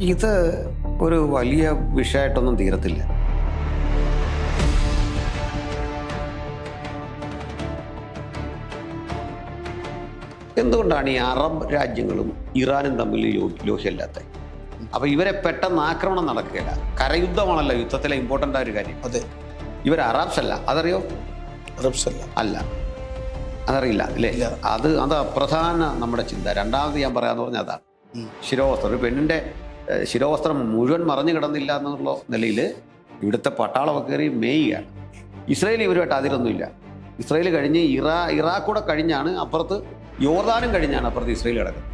ഇത് ഒരു വലിയ വിഷയമായിട്ടൊന്നും തീരത്തില്ല. എന്തുകൊണ്ടാണ് ഈ അറബ് രാജ്യങ്ങളും ഇറാനും തമ്മിൽ ലോഹ്യമില്ലാത്തത്? അപ്പൊ ഇവരെ പെട്ടെന്ന് ആക്രമണം നടക്കുകയില്ല. കരയുദ്ധമാണല്ലോ യുദ്ധത്തിലെ ഇമ്പോർട്ടൻ്റ് ആയ ഒരു കാര്യം. അതെ, ഇവർ അറബ്സ് അല്ല, അതറിയോ? അറബ്സ് അല്ല, അല്ല, അതറിയില്ല അല്ലേ? അത് പ്രധാന നമ്മുടെ ചിന്ത. രണ്ടാമത് ഞാൻ പറയാന്ന് പറഞ്ഞാൽ അതാണ് ശിരോവസ്ത്രം. ഒരു പെണ്ണിൻ്റെ ശിരോവസ്ത്രം മുഴുവൻ മറഞ്ഞു കിടന്നില്ല എന്നുള്ള നിലയിൽ ഇവിടുത്തെ പട്ടാളമൊക്കെ കയറി മേയുകയാണ്. ഇസ്രയേൽ ഇവരുമായിട്ട് അതിലൊന്നുമില്ല. ഇസ്രയേൽ കഴിഞ്ഞ് ഇറാഖൂടെ കഴിഞ്ഞാണ് അപ്പുറത്ത്, യോർദാനും കഴിഞ്ഞാണ് അപ്പുറത്ത് ഇസ്രയേൽ കിടക്കുന്നത്.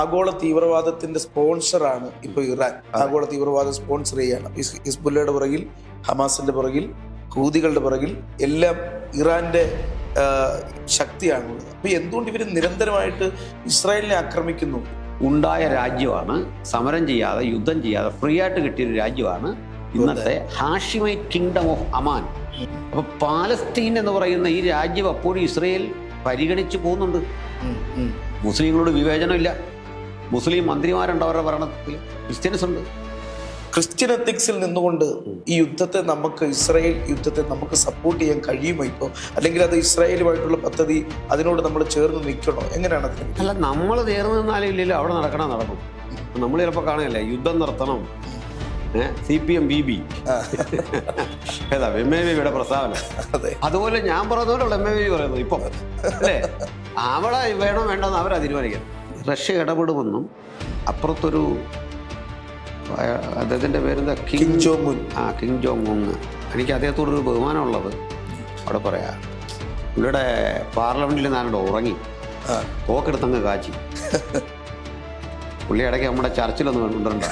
ആഗോള തീവ്രവാദത്തിന്റെ സ്പോൺസറാണ് ഇപ്പോൾ ഇറാൻ. ആഗോള തീവ്രവാദം സ്പോൺസർ ചെയ്യാണ്. ഹിസ്ബുല്ലയുടെ പുറകിൽ, ഹമാസിന്റെ പുറകിൽ, ഹൂതികളുടെ പുറകിൽ എല്ലാം ഇറാന്റെ ശക്തിയാണുള്ളത്. അപ്പൊ എന്തുകൊണ്ട് ഇവർ നിരന്തരമായിട്ട് ഇസ്രായേലിനെ ആക്രമിക്കുന്നു? ഉണ്ടായ രാജ്യമാണ്, സമരം ചെയ്യാതെ യുദ്ധം ചെയ്യാതെ ഫ്രീ ആയിട്ട് കിട്ടിയൊരു രാജ്യമാണ് ഇന്നത്തെ ഹാഷിമൈറ്റ് കിങ്ഡം ഓഫ് അമാൻ. അപ്പൊ പാലസ്തീൻ എന്ന് പറയുന്ന ഈ രാജ്യം അപ്പോഴും ഇസ്രയേൽ പരിഗണിച്ചു പോകുന്നുണ്ട്. മുസ്ലിങ്ങളോട് വിവേചനമില്ല. മുസ്ലിം മന്ത്രിമാരുണ്ട് അവരുടെ ഭരണത്തിൽ, ക്രിസ്ത്യൻസ് ഉണ്ട്. ക്രിസ്ത്യൻ എത്തിക്സിൽ നിന്നുകൊണ്ട് ഈ യുദ്ധത്തെ നമുക്ക്, ഇസ്രായേൽ യുദ്ധത്തെ നമുക്ക് സപ്പോർട്ട് ചെയ്യാൻ കഴിയുമോ ഇപ്പോൾ? അല്ലെങ്കിൽ അത് ഇസ്രായേലുമായിട്ടുള്ള പദ്ധതി, അതിനോട് നമ്മൾ ചേർന്ന് നിൽക്കണോ? എങ്ങനെയാണ്? അല്ല, നമ്മൾ ചേർന്ന് നിന്നാലും ഇല്ലല്ലോ, അവിടെ നടക്കും. നമ്മൾ ചിലപ്പോൾ കാണുകയല്ലേ, യുദ്ധം നിർത്തണം, CPM BB ഏതാ MAVയുടെ പ്രസ്താവന. അതുപോലെ ഞാൻ പറഞ്ഞതുപോലുള്ള MAV പറയുന്നു ഇപ്പം അല്ലേ. അവിടെ വേണോ വേണ്ടെന്ന് അവരാ തീരുമാനിക്കണം. റഷ്യ ഇടപെടുമെന്നും അപ്പുറത്തൊരു അദ്ദേഹത്തിൻ്റെ പേരെന്താ, കിങ് ജോങ് ഉങ്. എനിക്ക് അദ്ദേഹത്തോടൊരു ബഹുമാനമുള്ളത് അവിടെ പറയാം. പുള്ളിയുടെ പാർലമെന്റിൽ ഞാനോട് ഉറങ്ങി തോക്കെടുത്തങ്ങ് കാച്ചി. പുള്ളി ഇടയ്ക്ക് നമ്മുടെ ചർച്ചിലൊന്നും കൊണ്ടുവരണ്ട.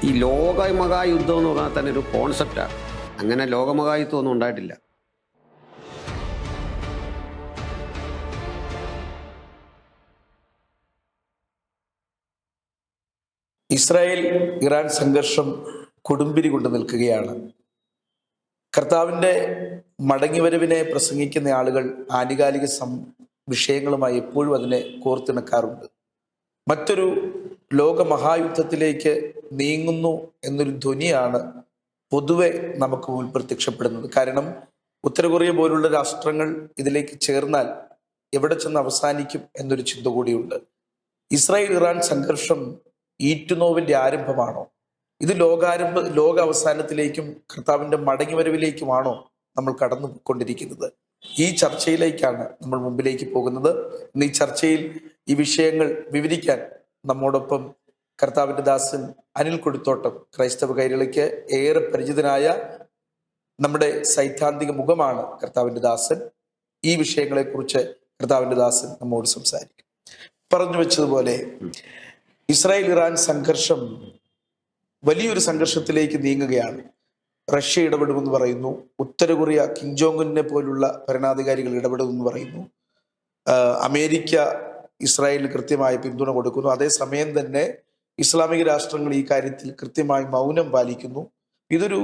ഈ ലോകമഹായുദ്ധം എന്ന് പറഞ്ഞാൽ തന്നെ ഒരു കോൺസെപ്റ്റാണ്. അങ്ങനെ ലോകമഹായുദ്ധം ഒന്നും ഉണ്ടായിട്ടില്ല. ഇസ്രായേൽ ഇറാൻ സംഘർഷം കൊടുമ്പിരി കൊണ്ട് നിൽക്കുകയാണ്. കർത്താവിൻ്റെ മടങ്ങിവരവിനെ പ്രസംഗിക്കുന്ന ആളുകൾ ആനുകാലിക വിഷയങ്ങളുമായി എപ്പോഴും അതിനെ കോർത്തിണക്കാറുണ്ട്. മറ്റൊരു ലോകമഹായുദ്ധത്തിലേക്ക് നീങ്ങുന്നു എന്നൊരു ധ്വനിയാണ് പൊതുവെ നമുക്ക് മുന്നിൽ പ്രത്യക്ഷപ്പെടുന്നത്. കാരണം ഉത്തര കൊറിയ പോലുള്ള രാഷ്ട്രങ്ങൾ ഇതിലേക്ക് ചേർന്നാൽ എവിടെ ചെന്ന് അവസാനിക്കും എന്നൊരു ചിന്ത കൂടിയുണ്ട്. ഇസ്രായേൽ ഇറാൻ സംഘർഷം ഈറ്റുനോവിൻ്റെ ആരംഭമാണോ? ഇത് ലോക അവസാനത്തിലേക്കും കർത്താവിൻ്റെ മടങ്ങിവരവിലേക്കുമാണോ നമ്മൾ കടന്നു കൊണ്ടിരിക്കുന്നത്? ഈ ചർച്ചയിലേക്കാണ് നമ്മൾ മുമ്പിലേക്ക് പോകുന്നത്. ഇന്ന് ഈ ചർച്ചയിൽ ഈ വിഷയങ്ങൾ വിവരിക്കാൻ നമ്മോടൊപ്പം കർത്താവിൻ്റെ ദാസൻ അനിൽ കൊടിത്തോട്ടം, ക്രൈസ്തവ കൈരളിക്ക് ഏറെ പരിചിതനായ നമ്മുടെ സൈദ്ധാന്തിക മുഖമാണ് കർത്താവിൻ്റെ ദാസൻ. ഈ വിഷയങ്ങളെക്കുറിച്ച് കർത്താവിൻ്റെ ദാസൻ നമ്മോട് സംസാരിക്കും. പറഞ്ഞു വെച്ചതുപോലെ ഇസ്രായേൽ ഇറാൻ സംഘർഷം വലിയൊരു സംഘർഷത്തിലേക്ക് നീങ്ങുകയാണ്. റഷ്യ ഇടപെടുമെന്ന് പറയുന്നു. ഉത്തര കൊറിയ കിം ജോങ് ഉന്നിനെ പോലുള്ള ഭരണാധികാരികൾ ഇടപെടുമെന്ന് പറയുന്നു. അമേരിക്ക ഇസ്രായേലിന് കൃത്യമായ പിന്തുണ കൊടുക്കുന്നു. അതേസമയം തന്നെ ഇസ്ലാമിക രാഷ്ട്രങ്ങൾ ഈ കാര്യത്തിൽ കൃത്യമായി മൗനം പാലിക്കുന്നു. ഇതൊരു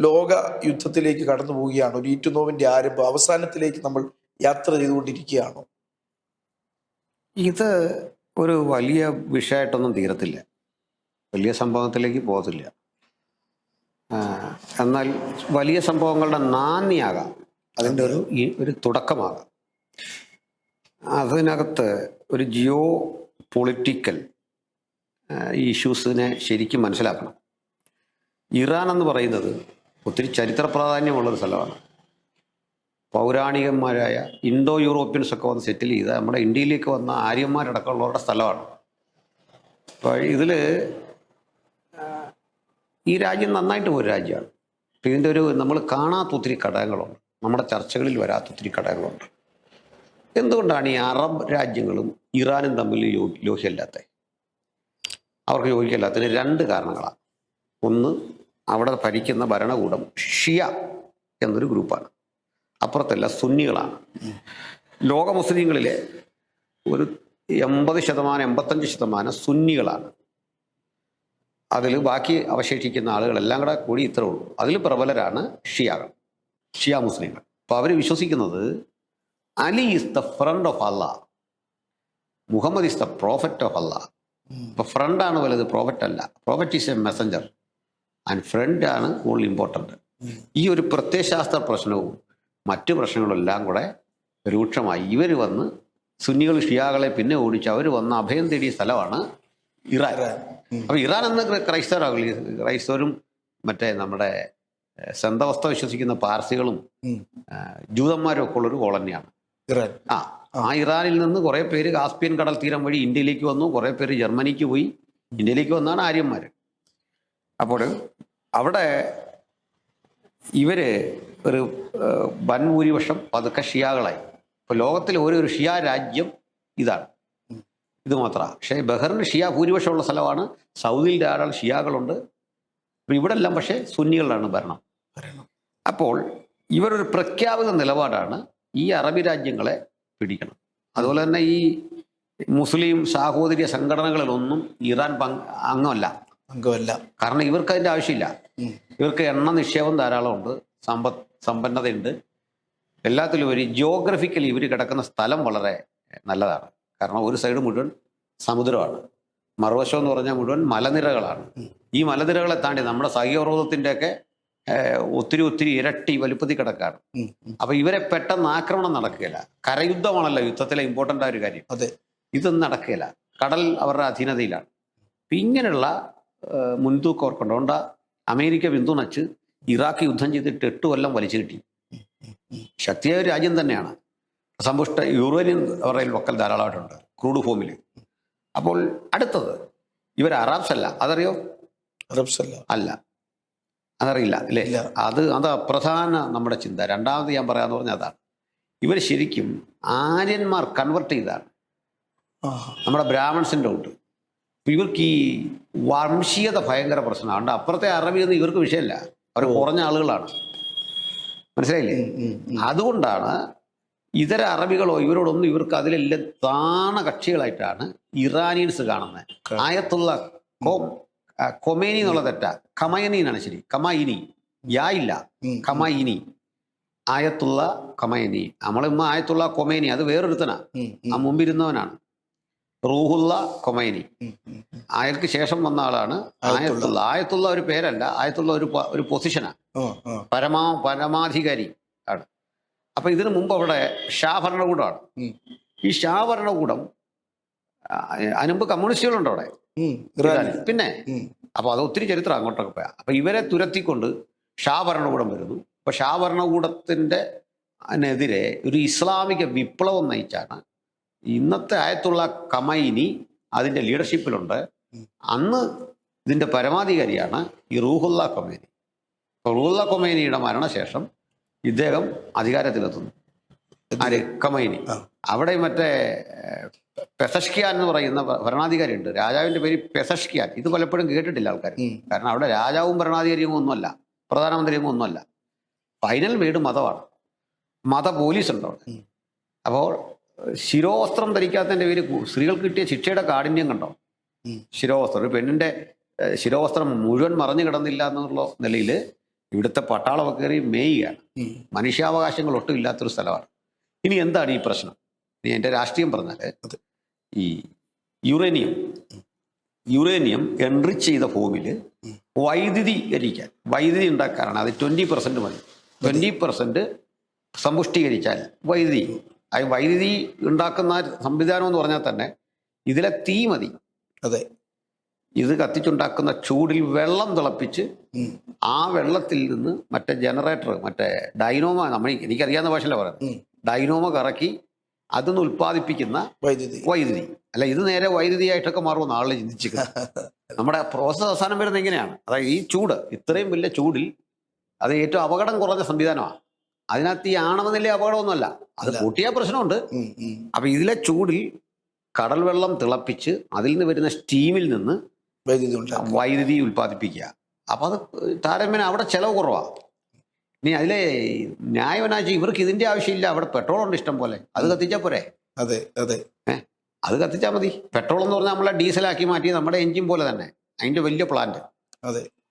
ലോക യുദ്ധത്തിലേക്ക് കടന്നു പോവുകയാണ്. ഒരു ഈറ്റുനോവിൻ്റെ ആരംഭം, അവസാനത്തിലേക്ക് നമ്മൾ യാത്ര ചെയ്തുകൊണ്ടിരിക്കുകയാണോ? ഇത് ഒരു വലിയ വിഷയമായിട്ടൊന്നും തീരത്തില്ല, വലിയ സംഭവത്തിലേക്ക് പോകത്തില്ല. എന്നാൽ വലിയ സംഭവങ്ങളുടെ നാന്ദിയാകാം, അതിൻ്റെ ഒരു തുടക്കമാകാം. അതിനകത്ത് ഒരു ജിയോ പൊളിറ്റിക്കൽ ഇഷ്യൂസിനെ ശരിക്കും മനസ്സിലാക്കണം. ഇറാൻ എന്ന് പറയുന്നത് ഒത്തിരി ചരിത്ര പ്രാധാന്യമുള്ളൊരു സ്ഥലമാണ്. പൗരാണികന്മാരായ ഇൻഡോ യൂറോപ്യൻസ് ഒക്കെ വന്ന് സെറ്റിൽ ചെയ്ത് നമ്മുടെ ഇന്ത്യയിലേക്ക് വന്ന ആര്യന്മാരടക്കമുള്ളവരുടെ സ്ഥലമാണ്. അപ്പോൾ ഇതിൽ ഈ രാജ്യം നന്നായിട്ട് പോയ രാജ്യമാണ്. അപ്പോൾ ഇതിൻ്റെ നമ്മൾ കാണാത്ത ഒത്തിരി ഘടകങ്ങളുണ്ട്, നമ്മുടെ ചർച്ചകളിൽ വരാത്ത ഒത്തിരി ഘടകങ്ങളുണ്ട്. എന്തുകൊണ്ടാണ് ഈ അറബ് രാജ്യങ്ങളും ഇറാനും തമ്മിൽ ലോഹ്യമില്ലാത്തത്? അവർക്ക് യോജിക്കല്ലാത്തതിന് രണ്ട് കാരണങ്ങളാണ്. ഒന്ന്, അവിടെ ഭരിക്കുന്ന ഭരണകൂടം ഷിയ എന്നൊരു ഗ്രൂപ്പാണ്, അപ്പുറത്തല്ല സുന്നികളാണ്. ലോക മുസ്ലിങ്ങളിലെ ഒരു 80-85% സുന്നികളാണ്. അതിൽ ബാക്കി അവശേഷിക്കുന്ന ആളുകളെല്ലാം കൂടി ഇത്രേ ഉള്ളൂ. അതിൽ പ്രബലരാണ് ഷിയ മുസ്ലിങ്ങൾ. അപ്പോൾ അവർ വിശ്വസിക്കുന്നത് Ali is the friend of Allah. Muhammad is the prophet of Allah. ഇപ്പൊ ഫ്രണ്ടാണ് വലുത്, പ്രോഫറ്റ് അല്ല. Prophet is a messenger and friend ആണ് കൂടുതൽ ഇമ്പോർട്ടൻ്റ്. ഈ ഒരു പ്രത്യയശാസ്ത്ര പ്രശ്നവും മറ്റു പ്രശ്നങ്ങളെല്ലാം കൂടെ രൂക്ഷമായി ഇവർ വന്ന് സുന്നികൾ ഷിയാകളെ പിന്നെ ഓടിച്ച് അവർ വന്ന് അഭയം തേടിയ സ്ഥലമാണ് ഇറാൻ. അപ്പോൾ ഇറാൻ എന്ന് ക്രൈസ്തവരാകില്ല, ക്രൈസ്തവരും മറ്റേ നമ്മുടെ സന്തവസ്ഥ വിശ്വസിക്കുന്ന പാർസികളും ജൂതന്മാരും ഒക്കെ ഉള്ളൊരു കോളനിയാണ് ഇറാൻ. ആ ഇറാനിൽ നിന്ന് കുറേ പേര് കാസ്പിയൻ കടൽ തീരം വഴി ഇന്ത്യയിലേക്ക് വന്നു, കുറേ പേര് ജർമ്മനിക്ക് പോയി, ഇന്ത്യയിലേക്ക് വന്നാണ് ആര്യന്മാർ. അപ്പോൾ അവിടെ ഇവര് ഒരു വൻ ഭൂരിപക്ഷം പതുക്കെ ഷിയാകളായി. ഇപ്പോൾ ലോകത്തിൽ ഒരു ഷിയ രാജ്യം ഇതാണ്, ഇത് മാത്രമാണ്. പക്ഷേ ബഹ്റിന് ഷിയ ഭൂരിപക്ഷമുള്ള സ്ഥലമാണ്. സൗദിയിൽ ധാരാളം ഷിയാകളുണ്ട്. ഇവിടെ എല്ലാം പക്ഷേ സുന്നികളാണ് ഭരണം. അപ്പോൾ ഇവരൊരു പ്രഖ്യാപിത നിലപാടാണ് ഈ അറബി രാജ്യങ്ങളെ പിടിക്കണം. അതുപോലെ തന്നെ ഈ മുസ്ലിം സാഹോദര്യ സംഘടനകളിലൊന്നും ഇറാൻ അംഗമല്ല. കാരണം ഇവർക്ക് അതിൻ്റെ ആവശ്യമില്ല. ഇവർക്ക് എണ്ണ നിക്ഷേപം ധാരാളമുണ്ട്, സമ്പന്നതയുണ്ട്. എല്ലാത്തിലും ഒരു ജിയോഗ്രഫിക്കലി ഇവർ കിടക്കുന്ന സ്ഥലം വളരെ നല്ലതാണ്. കാരണം ഒരു സൈഡ് മുഴുവൻ സമുദ്രമാണ്, മറുവശം എന്ന് പറഞ്ഞാൽ മുഴുവൻ മലനിരകളാണ്. ഈ മലനിരകളെ താണ്ടി നമ്മുടെ സഹ്യപർവ്വതത്തിൻ്റെയൊക്കെ ഒത്തിരി ഇരട്ടി വലുപ്പത്തിൽ കിടക്കാണ്. അപ്പൊ ഇവരെ പെട്ടെന്ന് ആക്രമണം നടക്കുകയില്ല. കരയുദ്ധമാണല്ലോ യുദ്ധത്തിലെ ഇമ്പോർട്ടൻ്റ് ആയ ഒരു കാര്യം. ഇതൊന്നും നടക്കുകയില്ല. കടൽ അവരുടെ അധീനതയിലാണ്. ഇങ്ങനെയുള്ള മുൻതൂക്കം ഓർക്കൊണ്ടുകൊണ്ട് അമേരിക്ക പിന്തുണച്ച് ഇറാഖ് യുദ്ധം ചെയ്തിട്ട് 8 കൊല്ലം വലിച്ചു കിട്ടി. ശക്തിയായ ഒരു രാജ്യം തന്നെയാണ്. സമ്പുഷ്ട യുറേനിയം അവരുടെ വക്കൽ ധാരാളമായിട്ടുണ്ട് ക്രൂഡ് ഫോമിൽ. അപ്പോൾ അടുത്തത് ഇവർ അറബ്സ് അല്ല, അതറിയോ? അറബ്സ് അല്ല, അതറിയില്ല അല്ലേ? അത് പ്രധാന നമ്മുടെ ചിന്ത. രണ്ടാമത് ഞാൻ പറയാന്ന് പറഞ്ഞാൽ അതാണ്. ഇവർ ശരിക്കും ആര്യന്മാർ കൺവെർട്ട് ചെയ്താണ്. നമ്മുടെ ബ്രാഹ്മൺസിൻ്റെ ഉണ്ട്. ഇവർക്ക് ഈ വംശീയത ഭയങ്കര പ്രശ്നമാണ്. അപ്പുറത്തെ അറബിയൊന്നും ഇവർക്ക് വിഷയമല്ല, അവർ കുറഞ്ഞ ആളുകളാണ്. മനസ്സിലായില്ലേ? അതുകൊണ്ടാണ് ഇതര അറബികളോ ഇവരോടൊന്നും ഇവർക്ക് അതിലെല്ലാം താണ കക്ഷികളായിട്ടാണ് ഇറാനിയൻസ് കാണുന്നത്. ആയത്തുള്ള കൊമേനി എന്നുള്ള തെറ്റാ, ഖമൈനി എന്നാണ് ശരി. കമായിനി യായില്ല, ഖമൈനി. ആയത്തുള്ള ഖമൈനി. നമ്മളിമ്മ ആയത്തുള്ള കൊമേനി, അത് വേറൊരുത്തനാ, ആ മുമ്പിരുന്നവനാണ്. റൂഹുള്ള കൊമൈനി, അയാൾക്ക് ശേഷം വന്ന ആളാണ് ആയത്തുള്ള. ആയത്തുള്ള ഒരു പേരല്ല, ആയത്തുള്ള ഒരു പൊസിഷനാണ്, പരമാധികാരി ആണ്. അപ്പൊ ഇതിനു മുമ്പ് അവിടെ ഷാ ഭരണകൂടമാണ്. ഈ ഷാ ഭരണകൂടം അതിനുമ്പ് കമ്മ്യൂണിസ്റ്റുകളുണ്ട് അവിടെ പിന്നെ. അപ്പൊ അത് ഒത്തിരി ചരിത്രം അങ്ങോട്ടൊക്കെ പോയാ. അപ്പൊ ഇവരെ തുരത്തിക്കൊണ്ട് ഷാ ഭരണകൂടം വരുന്നു. അപ്പൊ ഷാ ഭരണകൂടത്തിന്റെ എതിരെ ഒരു ഇസ്ലാമിക വിപ്ലവം നയിച്ചാണ് ഇന്നത്തെ ആയത്തുള്ള ഖമൈനി അതിന്റെ ലീഡർഷിപ്പിലുണ്ട്. അന്ന് ഇതിന്റെ പരമാധികാരിയാണ് ഈ റൂഹുല്ല ഖൊമൈനി. റൂഹുല്ല ഖൊമൈനിയുടെ മരണശേഷം ഇദ്ദേഹം അധികാരത്തിലെത്തുന്നു. ആര്? ഖമൈനി. അവിടെ മറ്റേ പെസഷ്കിയാൻ എന്ന് പറയുന്ന ഭരണാധികാരി ഉണ്ട്. രാജാവിന്റെ പേര് പെസഷ്കിയാൻ. ഇത് പലപ്പോഴും കേട്ടിട്ടില്ല ആൾക്കാർ. കാരണം അവിടെ രാജാവും ഭരണാധികാരിയും ഒന്നുമല്ല, പ്രധാനമന്ത്രിയും ഒന്നുമല്ല. ഫൈനൽ വീട് മതമാണ്. മത പോലീസ് ഉണ്ട് അവിടെ. അപ്പോൾ ശിരോവസ്ത്രം ധരിക്കാത്തതിൻ്റെ പേര് സ്ത്രീകൾക്ക് കിട്ടിയ ശിക്ഷയുടെ കാഠിന്യം കണ്ടോ? ശിരോവസ്ത്രം, ഒരു പെണ്ണിന്റെ ശിരോവസ്ത്രം മുഴുവൻ മറഞ്ഞു കിടന്നില്ല എന്നുള്ള നിലയിൽ ഇവിടുത്തെ പട്ടാളമൊക്കെ കയറി മേയുകയാണ്. മനുഷ്യാവകാശങ്ങൾ ഒട്ടും ഇല്ലാത്തൊരു സ്ഥലമാണ്. ഇനി എന്താണ് ഈ പ്രശ്നം? ഇനി എൻ്റെ രാഷ്ട്രീയം പറഞ്ഞാൽ ഈ യുറേനിയം എൻറിച്ച് ചെയ്ത ഭൂമിയിൽ വൈദ്യുതി ഉണ്ടാക്കാനാണ്. അത് 20% മതി. 20% സമ്പുഷ്ടീകരിച്ചാൽ വൈദ്യുതി ഉണ്ടാക്കുന്ന സംവിധാനം എന്ന് പറഞ്ഞാൽ തന്നെ ഇതിലെ തീ മതി. അതെ, ഇത് കത്തിച്ചുണ്ടാക്കുന്ന ചൂടിൽ വെള്ളം തിളപ്പിച്ച് ആ വെള്ളത്തിൽ നിന്ന് മറ്റേ ജനറേറ്റർ, മറ്റേ ഡൈനോമ, എനിക്കറിയാവുന്ന ഭാഷയല്ല പറയുന്നത്, ഡൈനോമ കറക്കി അതിന്ന് ഉൽപ്പാദിപ്പിക്കുന്ന വൈദ്യുതി. അല്ല, ഇത് നേരെ വൈദ്യുതിയായിട്ടൊക്കെ മാറുമെന്ന് ആളുകൾ ചിന്തിച്ചിരിക്കുന്നത്. നമ്മുടെ പ്രോസസ് അവസാനം വരുന്നത് എങ്ങനെയാണ്? അതായത് ഈ ചൂട്, ഇത്രയും വലിയ ചൂടിൽ അത് ഏറ്റവും അപകടം കുറഞ്ഞ സംവിധാനമാണ്. അതിനകത്ത് ഈ ആണവ നില അപകടമൊന്നുമല്ല, അത് കൂട്ടിയ പ്രശ്നമുണ്ട്. അപ്പൊ ഇതിലെ ചൂടിൽ കടൽ വെള്ളം തിളപ്പിച്ച് അതിൽ നിന്ന് വരുന്ന സ്റ്റീമിൽ നിന്ന് വൈദ്യുതി ഉൽപ്പാദിപ്പിക്കുക. അപ്പൊ അത് താരതമ്യേന അവിടെ ചെലവ് കുറവാണ്. ഇനി അതിലെ ന്യായവനാഴ്ച ഇവർക്ക് ഇതിന്റെ ആവശ്യമില്ല, അവിടെ പെട്രോൾ ഉണ്ട് ഇഷ്ടം പോലെ, അത് കത്തിച്ചാൽ പോരെ? അത് കത്തിച്ചാൽ മതി. പെട്രോൾ എന്ന് പറഞ്ഞാൽ നമ്മളെ ഡീസലാക്കി മാറ്റി നമ്മുടെ എഞ്ചിൻ പോലെ തന്നെ, അതിന്റെ വലിയ പ്ലാന്റ്.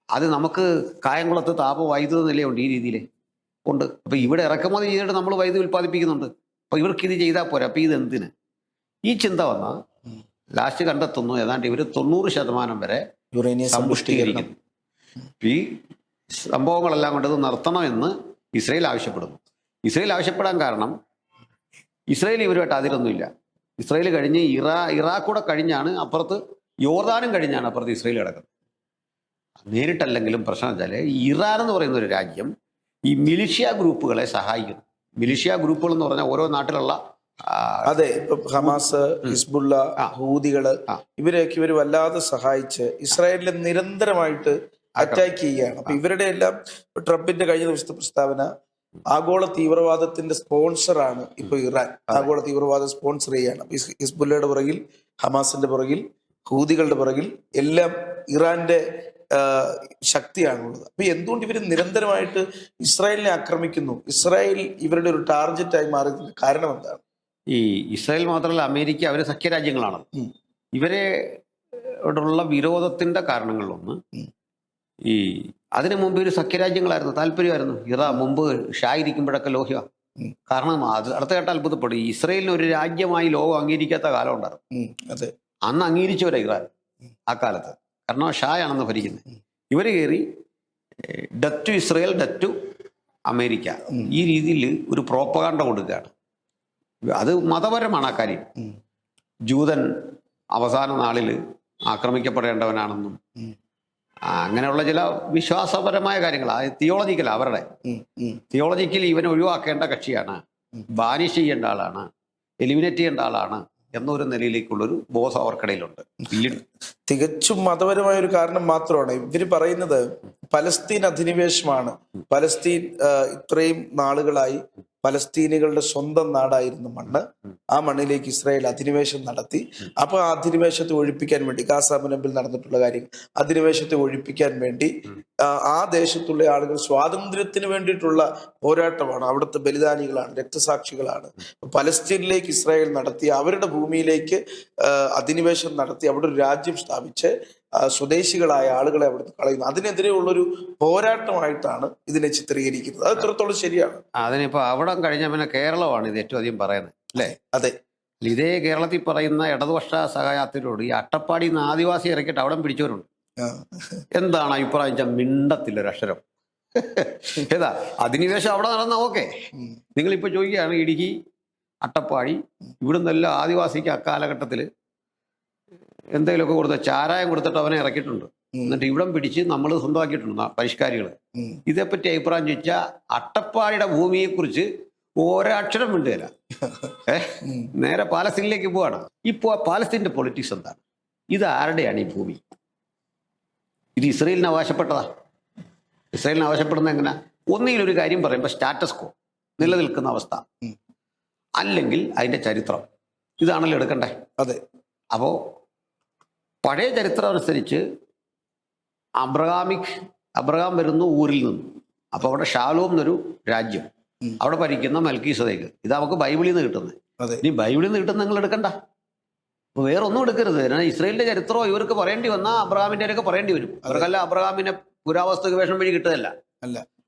അത് നമുക്ക് കായംകുളത്ത് താപവൈദ്യുത നിലയുണ്ട്, ഈ രീതിയിൽ ഉണ്ട്. അപ്പൊ ഇവിടെ ഇറക്കുമതി ചെയ്തിട്ട് നമ്മൾ വൈദ്യുതി ഉൽപ്പാദിപ്പിക്കുന്നുണ്ട്. അപ്പൊ ഇവർക്ക് ഇത് ചെയ്താൽ പോരെ. അപ്പൊ ഇത് എന്തിന്? ഈ ചിന്ത വന്ന ലാസ്റ്റ് കണ്ടെത്തുന്നു ഏതാണ്ട് ഇവർ 90% വരെ യുറേനിയം സമ്പുഷ്ടീകരണം. ഈ സംഭവങ്ങളെല്ലാം കൊണ്ട് ഇത് നിർത്തണമെന്ന് ഇസ്രയേൽ ആവശ്യപ്പെടുന്നു. ഇസ്രയേൽ ആവശ്യപ്പെടാൻ കാരണം ഇസ്രയേൽ ഇവരുമായിട്ട് അതിരൊന്നുമില്ല. ഇസ്രയേൽ കഴിഞ്ഞ് ഇറാഖൂടെ കഴിഞ്ഞാണ് അപ്പുറത്ത്, യോർദാനും കഴിഞ്ഞാണ് അപ്പുറത്ത് ഇസ്രയേൽ കിടക്കുന്നത്. നേരിട്ടല്ലെങ്കിലും പ്രശ്നം വെച്ചാൽ ഇറാൻ എന്ന് പറയുന്ന ഒരു രാജ്യം ഈ മിലിഷ്യ ഗ്രൂപ്പുകളെ സഹായിക്കുന്നു. മിലിഷ്യ ഗ്രൂപ്പുകൾ എന്ന് പറഞ്ഞാൽ ഓരോ നാട്ടിലുള്ള അതെ, ഇപ്പൊ ഹമാസ്, ഹിസ്ബുള്ള, ഹൂതികള് ഇവരെയൊക്കെ ഇവർ വല്ലാതെ സഹായിച്ച് ഇസ്രായേലിനെ നിരന്തരമായിട്ട് അറ്റാക്ക് ചെയ്യുകയാണ്. അപ്പൊ ഇവരുടെ എല്ലാം ട്രംപിന്റെ കഴിഞ്ഞ ദിവസത്തെ പ്രസ്താവന, ആഗോള തീവ്രവാദത്തിന്റെ സ്പോൺസറാണ് ഇപ്പൊ ഇറാൻ. ആഗോള തീവ്രവാദം സ്പോൺസർ ചെയ്യാണ്. അപ്പൊ ഹിസ്ബുല്ലയുടെ പുറകിൽ, ഹമാസിന്റെ പുറകിൽ, ഹൂതികളുടെ പുറകിൽ എല്ലാം ഇറാന്റെ ശക്തിയാണുള്ളത്. അപ്പൊ എന്തുകൊണ്ട് ഇവർ നിരന്തരമായിട്ട് ഇസ്രായേലിനെ ആക്രമിക്കുന്നു? ഇസ്രായേൽ ഇവരുടെ ഒരു ടാർഗറ്റായി മാറിയതിന്റെ കാരണം എന്താണ്? ഈ ഇസ്രായേൽ മാത്രമല്ല, അമേരിക്ക, അവർ സഖ്യരാജ്യങ്ങളാണ്. ഇവരോടുള്ള വിരോധത്തിന്റെ കാരണങ്ങളിലൊന്ന് ഈ അതിനു മുമ്പ് ഒരു സഖ്യരാജ്യങ്ങളായിരുന്നു, താല്പര്യമായിരുന്നു. ഇറാൻ മുമ്പ് ഷാ ഇരിക്കുമ്പോഴൊക്കെ ലോഹ്യ. കാരണം അത് അടുത്ത കേട്ട അത്ഭുതപ്പെടും, ഇസ്രായേലിന് ഒരു രാജ്യമായി ലോകം അംഗീകരിക്കാത്ത കാലം ഉണ്ടായിരുന്നു. അന്ന് അംഗീകരിച്ചവരാ ഇറാൻ ആ കാലത്ത്. കാരണം ഷായാണെന്ന് ഭരിക്കുന്നത്. ഇവർ കയറി death to Israel, death to America, ഈ രീതിയിൽ ഒരു പ്രോപ്പഗാൻഡ കൊടുക്കുകയാണ്. അത് മതപരമാണ് ആ കാര്യം. ജൂതൻ അവസാന നാളിൽ ആക്രമിക്കപ്പെടേണ്ടവനാണെന്നും അങ്ങനെയുള്ള ചില വിശ്വാസപരമായ കാര്യങ്ങൾ, തിയോളജിക്കൽ, അവരുടെ തിയോളജിക്കൽ ഇവനെ ഒഴിവാക്കേണ്ട കക്ഷിയാണ്, ബാനിഷ് ചെയ്യേണ്ട ആളാണ്, എലിമിനേറ്റ് ചെയ്യേണ്ട ആളാണ് എന്നൊരു നിലയിലേക്കുള്ളൊരു ബോധം അവർക്കിടയിലുണ്ട്. തികച്ചും മതപരമായ ഒരു കാരണം മാത്രമാണ് ഇവർ പറയുന്നത്. പലസ്തീൻ അധിനിവേശമാണ്. പലസ്തീൻ ഇത്രയും നാളുകളായി പലസ്തീനികളുടെ സ്വന്തം നാടായിരുന്നു മണ്ണ്. ആ മണ്ണിലേക്ക് ഇസ്രായേൽ അധിനിവേശം നടത്തി. അപ്പൊ ആ അധിനിവേശത്തെ ഒഴിപ്പിക്കാൻ വേണ്ടി, ഗാസ മുനമ്പിൽ നടന്നിട്ടുള്ള കാര്യങ്ങൾ, അധിനിവേശത്തെ ഒഴിപ്പിക്കാൻ വേണ്ടി ആ ദേശത്തുള്ള ആളുകൾ സ്വാതന്ത്ര്യത്തിന് വേണ്ടിയിട്ടുള്ള പോരാട്ടമാണ്. അവിടുത്തെ ബലിദാനികളാണ്, രക്തസാക്ഷികളാണ്. പലസ്തീനിലേക്ക് ഇസ്രായേൽ നടത്തി, അവരുടെ ഭൂമിയിലേക്ക് അധിനിവേശം നടത്തി അവിടെ ഒരു രാജ്യം സ്ഥാപിച്ച് സ്വദേശികളായ ആളുകളെ അവിടുന്ന് കളയുന്നു. അതിനെതിരെ ഉള്ളൊരു പോരാട്ടമായിട്ടാണ് ഇതിനെ ചിത്രീകരിക്കുന്നത്. അത് എത്രത്തോളം ശരിയാണ്? അതിനിപ്പോ അവിടെ കഴിഞ്ഞ പിന്നെ കേരളമാണ് ഇത് ഏറ്റവും അധികം പറയുന്നത്, അല്ലേ? അതെ. ഇതേ കേരളത്തിൽ പറയുന്ന ഇടതുപക്ഷ സഹായത്തിനോട് ഈ അട്ടപ്പാടി നിന്ന് ആദിവാസി ഇറക്കിയിട്ട് അവിടെ പിടിച്ചവരുണ്ട്. എന്താണ് അഭിപ്രായം വെച്ചാൽ മിണ്ടത്തില്ല ഒരക്ഷരം. ഏതാ അധിനിവേശം അവിടെ നടന്ന ഓക്കെ. നിങ്ങളിപ്പോൾ ചോദിക്കുകയാണ് ഇടുക്കി, അട്ടപ്പാടി, ഇവിടുന്നെല്ലാം ആദിവാസിക്ക് അക്കാലഘട്ടത്തിൽ എന്തെങ്കിലുമൊക്കെ കൊടുത്ത ചാരായം കൊടുത്തിട്ട് അവനെ ഇറക്കിയിട്ടുണ്ട്. എന്നിട്ട് ഇവിടം പിടിച്ച് നമ്മൾ സ്വന്തമാക്കിയിട്ടുണ്ട് പരിഷ്കാരികൾ. ഇതേപ്പറ്റി അഭിപ്രായം ചോദിച്ചാൽ അട്ടപ്പാടിയുടെ ഭൂമിയെക്കുറിച്ച് ഒരക്ഷരം മിണ്ടുകയില്ല. നേരെ പാലസ്തീനിലേക്ക് പോവാണ്. ഇപ്പോൾ പാലസ്തീൻ്റെ പൊളിറ്റിക്സ് എന്താണ്? ഇത് ആരുടെയാണ് ഈ ഭൂമി? ഇത് ഇസ്രയേലിന് അവകാശപ്പെട്ടതാ. ഇസ്രയേലിന് അവകാശപ്പെടുന്നത് എങ്ങനെ? ഒന്നുകിലൊരു കാര്യം പറയുമ്പോൾ സ്റ്റാറ്റസ് കോ, നിലനിൽക്കുന്ന അവസ്ഥ, അല്ലെങ്കിൽ അതിൻ്റെ ചരിത്രം, ഇതാണല്ലോ എടുക്കണ്ടേ. അതെ. അപ്പോൾ പഴയ ചരിത്രം അനുസരിച്ച് അബ്രഹാം വരുന്നു ഊരിൽ നിന്ന്. അപ്പോൾ അവിടെ ഷാലോം എന്നൊരു രാജ്യം, അവിടെ ഭരിക്കുന്ന മൽക്കീസദേക്ക്. ഇത് നമുക്ക് ബൈബിളിൽ നിന്ന് കിട്ടുന്നത്. ഇനി ബൈബിളിൽ നിന്ന് കിട്ടുന്ന നിങ്ങൾ എടുക്കണ്ട, വേറെ ഒന്നും എടുക്കരുത്. ഇസ്രയേലിന്റെ ചരിത്രമോ ഇവർക്ക് പറയേണ്ടി വന്നാൽ അബ്രഹാമിൻ്റെ ഒക്കെ പറയേണ്ടി വരും. അവർക്കല്ല അബ്രഹാമിനെ പുരാവസ്തു ഗവേഷണം വഴി കിട്ടുകയല്ല.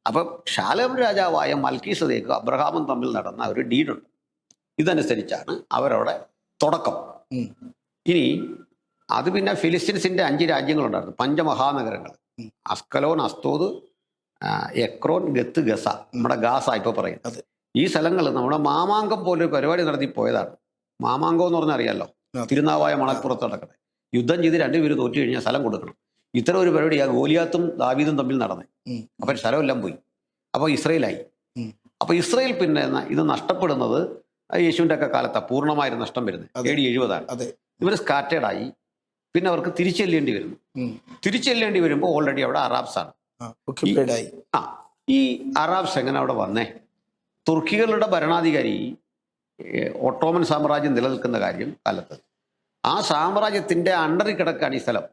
അപ്പം ഷാലോം രാജാവായ മൽക്കീസദേക്ക് അബ്രഹാമും തമ്മിൽ നടന്ന ഒരു ഡീഡുണ്ട്. ഇതനുസരിച്ചാണ് അവരവിടെ തുടക്കം. ഇനി അത് പിന്നെ ഫിലിസ്തീൻസിന്റെ 5 രാജ്യങ്ങളുണ്ടായിരുന്നു, പഞ്ചമഹാനഗരങ്ങൾ: അസ്കലോൻ, അസ്തോദ്, എക്രോൻ, ഗത്ത്, ഗസ. നമ്മുടെ ഗാസ ഇപ്പോൾ പറയുന്നത്. ഈ സ്ഥലങ്ങൾ നമ്മുടെ മാമാങ്കം പോലൊരു പരിപാടി നടത്തി പോയതാണ്. മാമാങ്കം എന്ന് പറഞ്ഞാൽ അറിയാമല്ലോ, തിരുനാവായ മണൽപ്പുറത്ത് നടക്കുന്നത്. യുദ്ധം ചെയ്ത് 2 പേര് തോറ്റു കഴിഞ്ഞാൽ സ്ഥലം കൊടുക്കണം. ഇത്തരം ഒരു പരിപാടിയാണ് ഗോലിയാത്തും ദാവീദും തമ്മിൽ നടന്നത്. അപ്പം സ്ഥലമെല്ലാം പോയി. അപ്പോൾ ഇസ്രയേലായി. അപ്പോൾ ഇസ്രയേൽ പിന്നെ ഇത് നഷ്ടപ്പെടുന്നത് യേശുവിൻ്റെ ഒക്കെ കാലത്താണ് പൂർണ്ണമായൊരു നഷ്ടം വരുന്നത്. AD 70. ഇവർ സ്കാറ്റേഡായി. പിന്നെ അവർക്ക് തിരിച്ചെല്ലേണ്ടി വരുന്നു. തിരിച്ചെല്ലേണ്ടി വരുമ്പോൾ ഓൾറെഡി അവിടെ അറാബ്സാണ്. ഈ അറാബ്സ് എങ്ങനെ അവിടെ വന്നേ? തുർക്കികളുടെ ഭരണാധികാരി ഒട്ടോമൻ സാമ്രാജ്യം നിലനിൽക്കുന്ന കാലത്ത് ആ സാമ്രാജ്യത്തിൻ്റെ അണ്ടറിൽ കിടക്കുകയാണ് ഈ സ്ഥലം,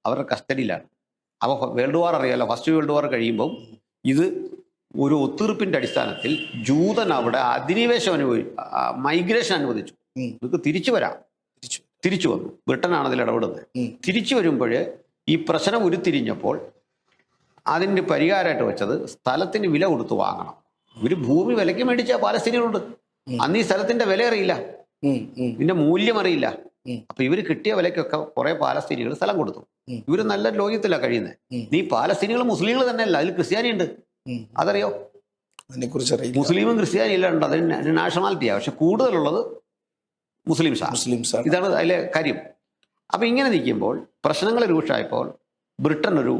അവരുടെ കസ്റ്റഡിയിലാണ്. അപ്പോൾ വേൾഡ് വാർ അറിയാലോ, ഫസ്റ്റ് വേൾഡ് വാർ കഴിയുമ്പം ഇത് ഒരു ഒത്തീർപ്പിൻ്റെ അടിസ്ഥാനത്തിൽ ജൂതൻ അവിടെ അധിനിവേശം മൈഗ്രേഷൻ അനുവദിച്ചു. നിങ്ങൾക്ക് തിരിച്ചു വരാം. തിരിച്ചു വന്നു. ബ്രിട്ടനാണ് അതിൽ ഇടപെടുന്നത്. തിരിച്ചു വരുമ്പോൾ ഈ പ്രശ്നം ഉരുത്തിരിഞ്ഞപ്പോൾ അതിന് പരിഹാരമായിട്ട് വെച്ചത് സ്ഥലത്തിന് വില കൊടുത്ത് വാങ്ങണം. ഇവർ ഭൂമി വിലയ്ക്ക് മേടിച്ച പാലസ്തീനികളുണ്ട്. അന്ന് ഈ സ്ഥലത്തിന്റെ വില അറിയില്ല. ഇതിന്റെ മൂല്യം അറിയില്ല. ഉം. അപ്പൊ ഇവര് കിട്ടിയ വിലക്കൊക്കെ കുറെ പാലസ്തീനികൾ സ്ഥലം കൊടുത്തു. ഉം. ഇവര് നല്ല ലോകത്തിലാണ് കഴിയുന്നത്. നീ പാലസ്തീനികൾ മുസ്ലിങ്ങൾ തന്നെയല്ല, അതിൽ ക്രിസ്ത്യാനി ഉണ്ട്, അതറിയോ? അതിനെ കുറിച്ച് അറിയില്ല. മുസ്ലിമും ക്രിസ്ത്യാനി എല്ലാം ഉണ്ട്, അതിന് നാഷണാലിറ്റിയാണ്. പക്ഷെ കൂടുതലുള്ളത് മുസ്ലിംസാണ്. മുസ്ലിംസാണ്. ഇതാണ് അതിലെ കാര്യം. അപ്പൊ ഇങ്ങനെ നിൽക്കുമ്പോൾ പ്രശ്നങ്ങൾ രൂക്ഷമായപ്പോൾ ബ്രിട്ടൻ ഒരു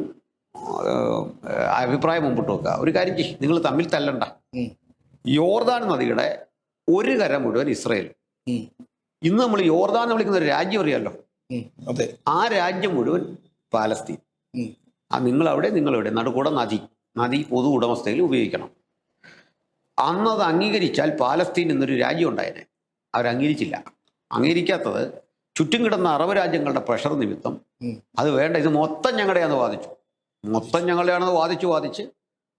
അഭിപ്രായം മുമ്പോട്ട് വെക്കുക. ഒരു കാര്യം ചെയ്യും, നിങ്ങൾ തമ്മിൽ തല്ലണ്ട. യോർദാൻ നദിയുടെ ഒരു കര മുഴുവൻ ഇസ്രയേൽ. ഇന്ന് നമ്മൾ യോർദാൻ എന്ന് വിളിക്കുന്ന ഒരു രാജ്യം അറിയാമല്ലോ, അതെ. ആ രാജ്യം മുഴുവൻ പാലസ്തീൻ. നിങ്ങളവിടെ നടുക്കൂടെ നദി പൊതു ഉടമസ്ഥയിൽ ഉപയോഗിക്കണം. അന്നത് അംഗീകരിച്ചാൽ പാലസ്തീൻ എന്നൊരു രാജ്യം ഉണ്ടായേനെ. അവരംഗീകരിച്ചില്ല. അംഗീകരിക്കാത്തത് ചുറ്റും കിടന്ന അറബ് രാജ്യങ്ങളുടെ പ്രഷർ നിമിത്തം അത് വേണ്ട, ഇത് മൊത്തം ഞങ്ങളുടെയാണെന്ന് വാദിച്ചു. മൊത്തം ഞങ്ങളുടെയാണെന്ന് വാദിച്ച്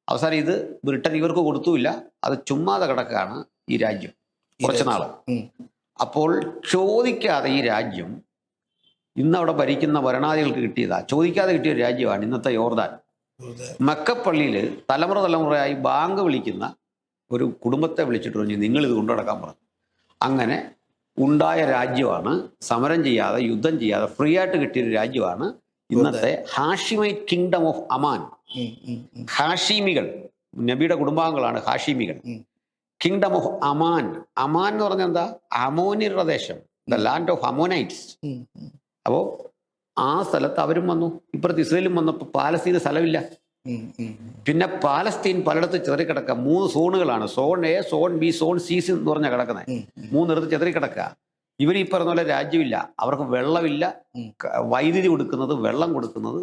അവസാനം ഇത് ബ്രിട്ടൻ ഇവർക്ക് കൊടുത്തുമില്ല. അത് ചുമ്മാതെ കിടക്കുകയാണ് ഈ രാജ്യം കുറച്ച് നാള്. അപ്പോൾ ചോദിക്കാതെ ഈ രാജ്യം ഇന്നവിടെ ഭരിക്കുന്ന ഭരണാധികൾക്ക് കിട്ടിയതാ. ചോദിക്കാതെ കിട്ടിയ ഒരു രാജ്യമാണ് ഇന്നത്തെ യോർദാൻ. മക്കപ്പള്ളിയിൽ തലമുറയായി ബാങ്ക് വിളിക്കുന്ന ഒരു കുടുംബത്തെ വിളിച്ചിട്ട് പറഞ്ഞു, നിങ്ങളിത് കൊണ്ടു നടക്കാൻ പറഞ്ഞു. അങ്ങനെ ഉണ്ടായ രാജ്യമാണ്. സമരം ചെയ്യാതെ യുദ്ധം ചെയ്യാതെ ഫ്രീ ആയിട്ട് കിട്ടിയൊരു രാജ്യമാണ് ഇന്നത്തെ ഹാഷിമൈറ്റ് കിങ്ഡം ഓഫ് അമാൻ. ഹാഷിമികൾ, നബിയുടെ കുടുംബാംഗങ്ങളാണ് ഹാഷിമികൾ. Kingdom of Amman. അമാൻ എന്ന് പറഞ്ഞാൽ എന്താ? അമോനിയർ പ്രദേശം, ദ ലാൻഡ് ഓഫ് അമോനൈറ്റ്സ്. അപ്പോൾ ആ സ്ഥലത്ത് അവരും വന്നു. ഇപ്പുറത്ത് ഇസ്രയേലും വന്നപ്പോൾ പാലസ്തീന് സ്ഥലമില്ല. പിന്നെ പാലസ്തീൻ പലയിടത്ത് ചെതറിക്കിടക്കുക. 3 സോണുകളാണ്, zone A, zone B, zone C എന്ന് പറഞ്ഞാൽ കിടക്കുന്നത്. 3 ചെതറിക്കിടക്കുക. ഇവർ ഈ പറഞ്ഞ പോലെ രാജ്യമില്ല, അവർക്ക് വെള്ളമില്ല. വൈദ്യുതി കൊടുക്കുന്നത്, വെള്ളം കൊടുക്കുന്നത്